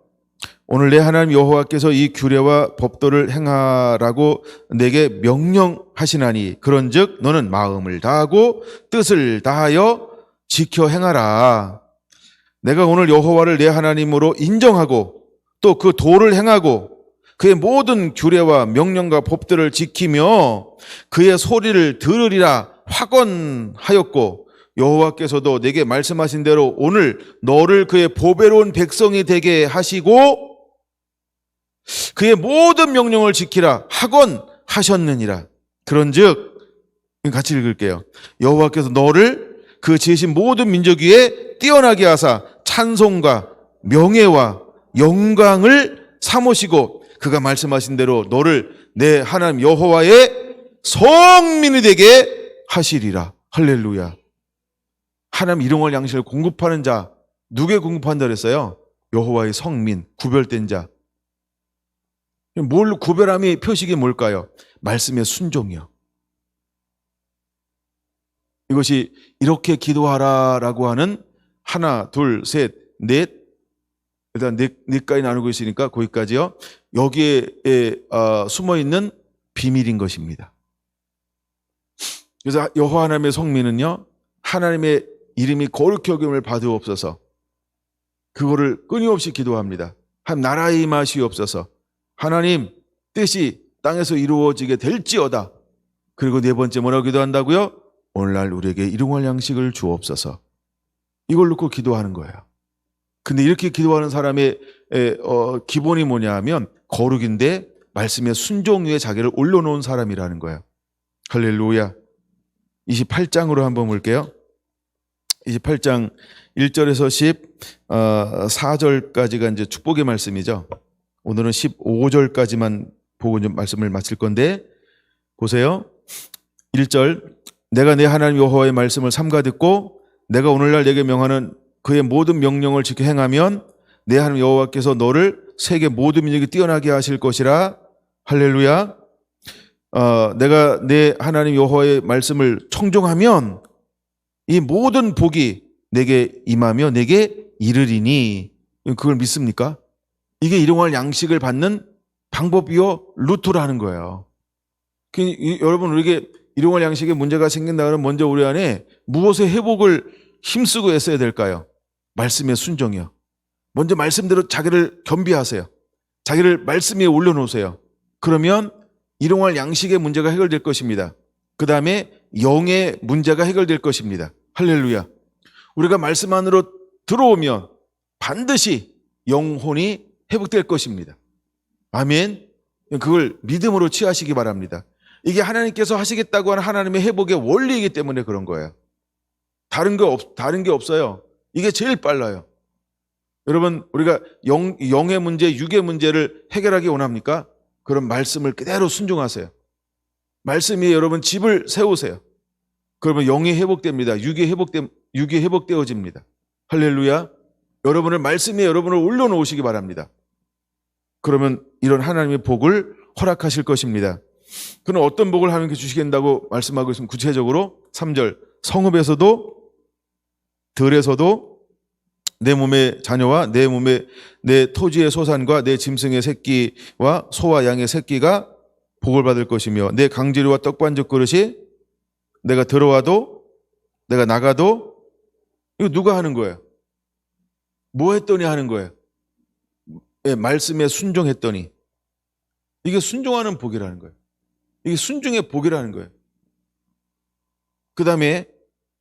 오늘 내 하나님 여호와께서 이 규례와 법도를 행하라고 내게 명령하시나니 그런즉 너는 마음을 다하고 뜻을 다하여 지켜 행하라. 내가 오늘 여호와를 내 하나님으로 인정하고 또 그 도를 행하고 그의 모든 규례와 명령과 법들을 지키며 그의 소리를 들으리라 확언하였고 여호와께서도 내게 말씀하신 대로 오늘 너를 그의 보배로운 백성이 되게 하시고 그의 모든 명령을 지키라 확언하셨느니라. 그런즉 같이 읽을게요. 여호와께서 너를 그 지으신 모든 민족 위에 뛰어나게 하사 찬송과 명예와 영광을 삼으시고 그가 말씀하신 대로 너를 내 하나님 여호와의 성민이 되게 하시리라. 할렐루야. 하나님 일용할 양식을 공급하는 자, 누구에 공급한다 그랬어요? 여호와의 성민, 구별된 자. 뭘 구별함이 표식이 뭘까요? 말씀의 순종이요. 이것이 이렇게 기도하라라고 하는 하나, 둘, 셋, 넷, 일단 넷까지 나누고 있으니까 거기까지요. 여기에 숨어있는 비밀인 것입니다. 그래서 여호와 하나님의 성민은요, 하나님의 이름이 거룩히 여김을 받으옵소서. 그거를 끊임없이 기도합니다. 한 나라의 임하시옵소서. 하나님 뜻이 땅에서 이루어지게 될지어다. 그리고 네 번째 뭐라고 기도한다고요? 오늘날 우리에게 일용할 양식을 주옵소서. 이걸 놓고 기도하는 거예요. 근데 이렇게 기도하는 사람의 기본이 뭐냐 하면 거룩인데 말씀의 순종 위에 자기를 올려놓은 사람이라는 거예요. 할렐루야. 28장으로 한번 볼게요. 28장 1절에서 14절까지가 이제 축복의 말씀이죠. 오늘은 15절까지만 보고 좀 말씀을 마칠 건데 보세요. 1절. 내가 내 하나님 여호와의 말씀을 삼가 듣고 내가 오늘날 내게 명하는 그의 모든 명령을 지켜 행하면 내 하나님 여호와께서 너를 세계 모든 민족이 뛰어나게 하실 것이라. 할렐루야. 내가 내 하나님 여호와의 말씀을 청종하면 이 모든 복이 내게 임하며 내게 이르리니. 그걸 믿습니까? 이게 일용할 양식을 받는 방법이요 루트라는 거예요. 여러분, 우리에게 일용할 양식에 문제가 생긴다 그러면 먼저 우리 안에 무엇의 회복을 힘쓰고 애써야 될까요? 말씀의 순종이요. 먼저 말씀대로 자기를 겸비하세요. 자기를 말씀 위에 올려놓으세요. 그러면 일용할 양식의 문제가 해결될 것입니다. 그 다음에 영의 문제가 해결될 것입니다. 할렐루야. 우리가 말씀 안으로 들어오면 반드시 영혼이 회복될 것입니다. 아멘. 그걸 믿음으로 취하시기 바랍니다. 이게 하나님께서 하시겠다고 하는 하나님의 회복의 원리이기 때문에 그런 거예요. 다른 게 없어요. 이게 제일 빨라요. 여러분, 우리가 영의 문제, 육의 문제를 해결하기 원합니까? 그럼 말씀을 그대로 순종하세요. 말씀 위에 여러분 집을 세우세요. 그러면 영이 회복됩니다. 육이 회복되어집니다. 할렐루야. 여러분을 말씀 위에 여러분을 올려놓으시기 바랍니다. 그러면 이런 하나님의 복을 허락하실 것입니다. 그는 어떤 복을 하나님께 주시겠다고 말씀하고 있으면 구체적으로 3절 성읍에서도 들에서도 내 몸의 자녀와 내 토지의 소산과 내 짐승의 새끼와 소와 양의 새끼가 복을 받을 것이며 내 강지류와 떡반죽 그릇이 내가 들어와도 내가 나가도 이거 누가 하는 거예요? 뭐 했더니 하는 거예요? 예, 말씀에 순종했더니 이게 순종하는 복이라는 거예요. 이게 순종의 복이라는 거예요. 그 다음에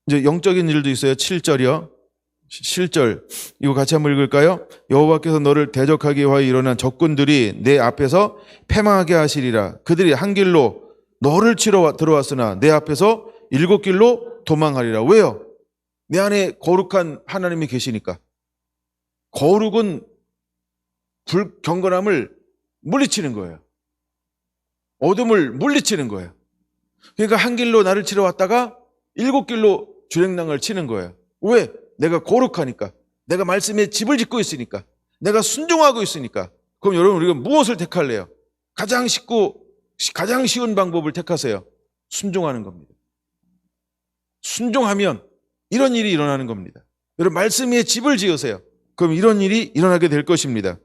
이제 영적인 일도 있어요. 7절이요. 7절 이거 같이 한번 읽을까요? 여호와께서 너를 대적하기 위하여 일어난 적군들이 내 앞에서 패망하게 하시리라. 그들이 한 길로 너를 치러 들어왔으나 내 앞에서 7길로 도망하리라. 왜요? 내 안에 거룩한 하나님이 계시니까. 거룩은 불경건함을 물리치는 거예요. 어둠을 물리치는 거예요. 그러니까 한 길로 나를 치러 왔다가 7길로 주행랑을 치는 거예요. 왜? 내가 거룩하니까. 내가 말씀에 집을 짓고 있으니까. 내가 순종하고 있으니까. 그럼 여러분 우리가 무엇을 택할래요? 가장 쉬운 방법을 택하세요. 순종하는 겁니다. 순종하면 이런 일이 일어나는 겁니다. 여러분 말씀 위에 집을 지으세요. 그럼 이런 일이 일어나게 될 것입니다.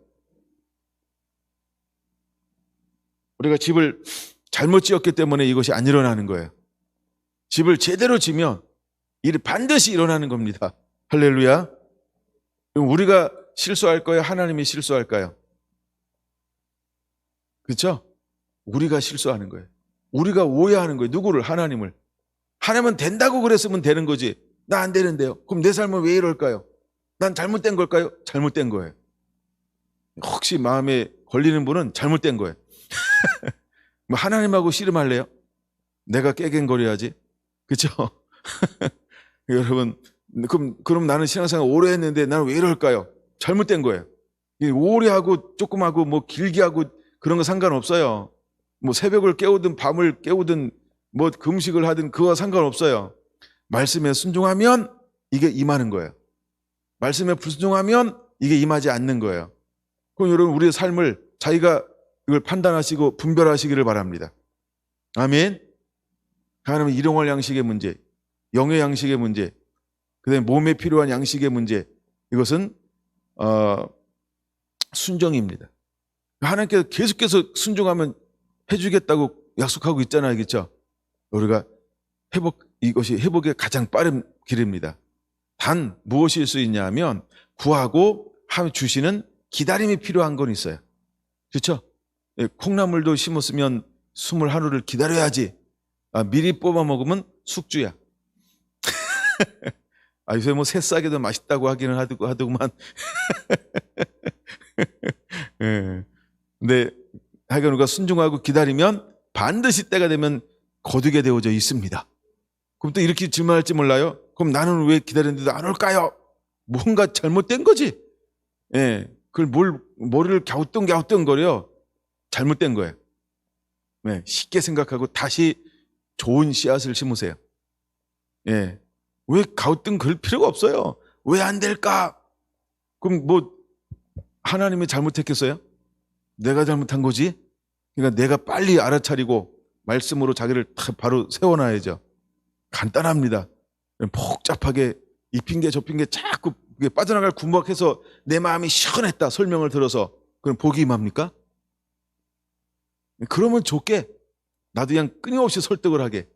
우리가 집을 잘못 지었기 때문에 이것이 안 일어나는 거예요. 집을 제대로 지면 일이 반드시 일어나는 겁니다. 할렐루야. 그럼 우리가 실수할 거예요? 하나님이 실수할까요? 그렇죠? 우리가 실수하는 거예요. 우리가 오해하는 거예요. 누구를? 하나님을. 하나님은 된다고 그랬으면 되는 거지. 나 안 되는데요. 그럼 내 삶은 왜 이럴까요? 난 잘못된 걸까요? 잘못된 거예요. 혹시 마음에 걸리는 분은 잘못된 거예요. 뭐 하나님하고 씨름할래요? 내가 깨갱거려야지. 그렇죠? 여러분 그럼 나는 신앙생활 오래 했는데 나는 왜 이럴까요? 잘못된 거예요. 오래 하고 조금 하고 뭐 길게 하고 그런 거 상관없어요. 뭐 새벽을 깨우든 밤을 깨우든 뭐 금식을 하든 그거와 상관없어요. 말씀에 순종하면 이게 임하는 거예요. 말씀에 불순종하면 이게 임하지 않는 거예요. 그럼 여러분 우리의 삶을 자기가 이걸 판단하시고 분별하시기를 바랍니다. 아멘. 하나님은 일용할 양식의 문제, 영의 양식의 문제, 그다음에 몸에 필요한 양식의 문제, 이것은 순종입니다. 하나님께서 계속해서 순종하면 해주겠다고 약속하고 있잖아요, 그렇죠? 우리가 이것이 회복의 가장 빠른 길입니다. 단 무엇일 수 있냐면 구하고 주시는 기다림이 필요한 건 있어요. 그렇죠? 콩나물도 심었으면 21일을 기다려야지. 미리 뽑아 먹으면 숙주야. 요새 뭐 새싹에도 맛있다고 하기는 하더구만. 예. 근데 하여간 우리가 순종하고 기다리면 반드시 때가 되면 거두게 되어져 있습니다. 그럼 또 이렇게 질문할지 몰라요. 그럼 나는 왜 기다렸는데도 안 올까요? 뭔가 잘못된 거지. 예. 그걸 머리를 갸우뚱갸우뚱거려. 잘못된 거예요. 네, 쉽게 생각하고 다시 좋은 씨앗을 심으세요. 예. 왜 가우뚱 그럴 필요가 없어요. 왜 안 될까? 그럼 뭐 하나님이 잘못했겠어요? 내가 잘못한 거지? 그러니까 내가 빨리 알아차리고 말씀으로 자기를 바로 세워놔야죠. 간단합니다. 복잡하게 이 핑계 저 핑계 자꾸 빠져나갈 구멍해서 내 마음이 시원했다 설명을 들어서 그럼 복이 임합니까? 그러면 좋게 나도 그냥 끊임없이 설득을 하게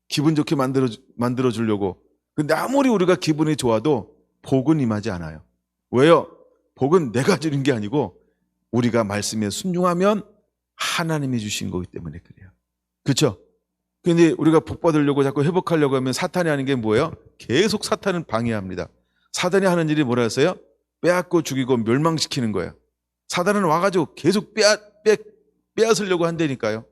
기분 좋게 만들어 주려고. 근데 아무리 우리가 기분이 좋아도 복은 임하지 않아요. 왜요? 복은 내가 주는 게 아니고 우리가 말씀에 순종하면 하나님이 주신 거기 때문에 그래요. 그렇죠? 근데 우리가 복 받으려고 자꾸 회복하려고 하면 사탄이 하는 게 뭐예요? 계속 사탄은 방해합니다. 사단이 하는 일이 뭐라 했어요? 빼앗고 죽이고 멸망시키는 거예요. 사단은 와가지고 계속 빼앗으려고 한다니까요.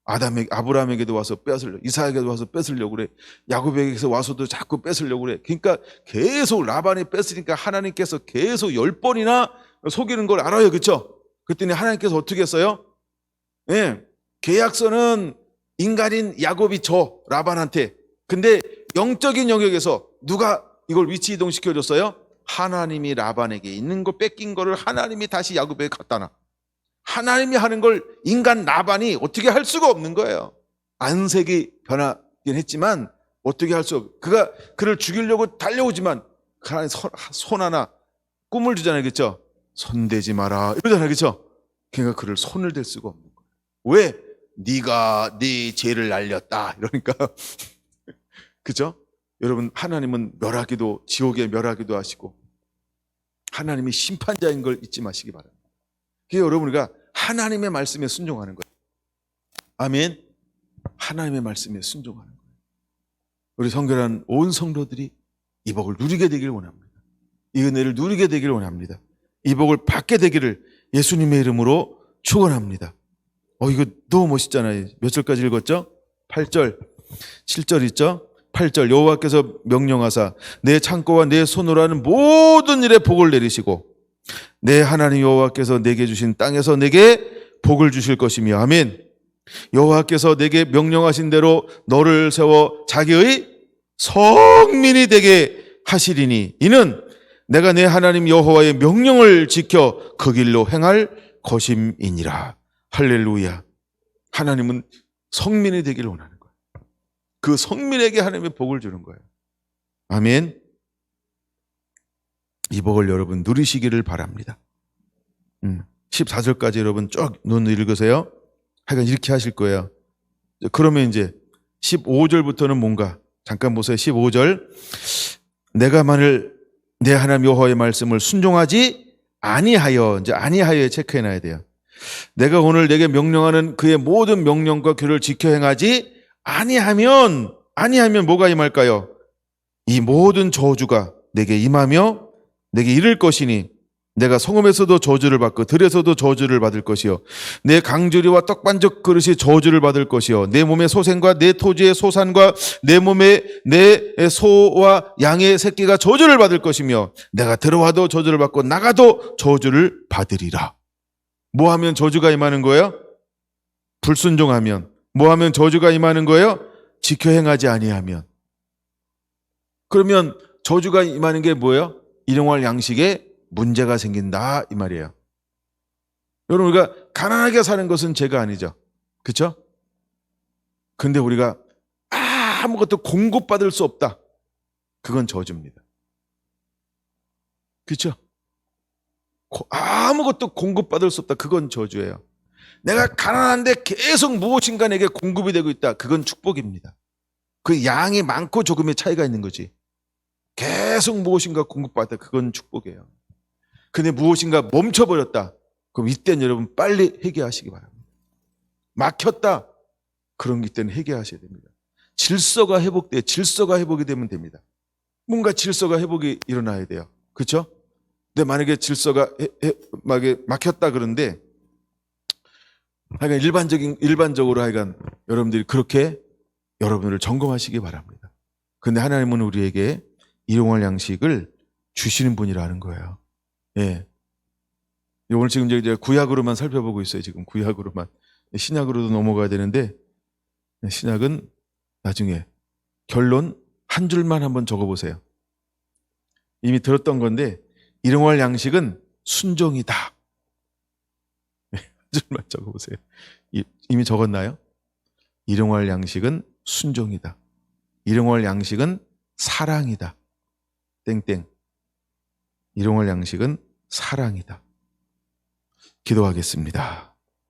아브라함에게도 와서 뺏으려고, 이삭에게도 와서 뺏으려고 그래. 야곱에게서 와서도 자꾸 뺏으려고 그래. 그러니까 계속 라반이 뺏으니까 하나님께서 계속 10번이나 속이는 걸 알아요. 그렇죠? 그랬더니 하나님께서 어떻게 했어요? 예, 계약서는 인간인 야곱이 줘 라반한테. 근데 영적인 영역에서 누가 이걸 위치 이동시켜 줬어요? 하나님이 라반에게 있는 거 뺏긴 거를 하나님이 다시 야곱에게 갖다 놔. 하나님이 하는 걸 인간 라반이 어떻게 할 수가 없는 거예요. 안색이 변하긴 했지만 어떻게 할 수 없. 그가 그를 죽이려고 달려오지만 하나님 손 하나 꿈을 주잖아요, 그렇죠? 손대지 마라 이러잖아요, 그렇죠? 그러니까 그를 손을 댈 수가 없는 거예요. 왜? 네가 네 죄를 알렸다 이러니까 그렇죠? 여러분, 하나님은 멸하기도, 지옥에 멸하기도 하시고 하나님이 심판자인 걸 잊지 마시기 바랍니다. 그게 여러분이가 하나님의 말씀에 순종하는 거예요. 아멘. 하나님의 말씀에 순종하는 거예요. 우리 성결한 온 성도들이 이 복을 누리게 되기를 원합니다. 이 은혜를 누리게 되기를 원합니다. 이 복을 받게 되기를 예수님의 이름으로 축원합니다. 이거 너무 멋있잖아요. 몇 절까지 읽었죠? 8절, 7절 있죠? 8절, 여호와께서 명령하사 내 창고와 내 손으로 하는 모든 일에 복을 내리시고 내 하나님 여호와께서 내게 주신 땅에서 내게 복을 주실 것이며. 아멘. 여호와께서 내게 명령하신 대로 너를 세워 자기의 성민이 되게 하시리니 이는 내가 내 하나님 여호와의 명령을 지켜 그 길로 행할 것임이니라. 할렐루야. 하나님은 성민이 되기를 원하는 거예요. 그 성민에게 하나님의 복을 주는 거예요. 아멘. 이 복을 여러분 누리시기를 바랍니다. 14절까지 여러분 쭉 눈 읽으세요. 하여간 이렇게 하실 거예요. 그러면 이제 15절부터는 뭔가 잠깐 보세요. 15절, 내가 만일 내 하나님 여호와의 말씀을 순종하지 아니하여, 이제 아니하여에 체크해놔야 돼요. 내가 오늘 내게 명령하는 그의 모든 명령과 규를 지켜 행하지 아니하면 뭐가 임할까요? 이 모든 저주가 내게 임하며 내게 이를 것이니 내가 성읍에서도 저주를 받고 들에서도 저주를 받을 것이요 내 강주리와 떡반죽 그릇이 저주를 받을 것이요 내 몸의 소생과 내 토지의 소산과 내 몸의 내 소와 양의 새끼가 저주를 받을 것이며 내가 들어와도 저주를 받고 나가도 저주를 받으리라. 뭐 하면 저주가 임하는 거예요? 불순종하면. 뭐 하면 저주가 임하는 거예요? 지켜 행하지 아니하면. 그러면 저주가 임하는 게 뭐예요? 일용할 양식에 문제가 생긴다 이 말이에요. 여러분, 우리가 가난하게 사는 것은 죄가 아니죠. 그렇죠? 근데 우리가 아무것도 공급받을 수 없다. 그건 저주입니다. 그렇죠? 아무것도 공급받을 수 없다. 그건 저주예요. 내가 가난한데 계속 무엇인가 내게 공급이 되고 있다. 그건 축복입니다. 그 양이 많고 조금의 차이가 있는 거지. 계속 무엇인가 공급받다. 그건 축복이에요. 근데 무엇인가 멈춰버렸다. 그럼 이때는 여러분 빨리 회개하시기 바랍니다. 막혔다. 그런 이때는 회개하셔야 됩니다. 질서가 회복이 되면 됩니다. 뭔가 질서가 회복이 일어나야 돼요. 그렇죠? 근데 만약에 질서가 막혔다 그런데 하여간 일반적으로 하여간 여러분들이 그렇게 여러분을 점검하시기 바랍니다. 근데 하나님은 우리에게 일용할 양식을 주시는 분이라는 거예요. 예. 오늘 지금 이제 구약으로만 살펴보고 있어요. 지금 구약으로만. 신약으로도 넘어가야 되는데 신약은 나중에 결론 한 줄만 한번 적어보세요. 이미 들었던 건데 일용할 양식은 순종이다. 한 줄만 적어보세요. 이미 적었나요? 일용할 양식은 순종이다. 일용할 양식은 사랑이다. 땡땡. 일용할 양식은 사랑이다. 기도하겠습니다.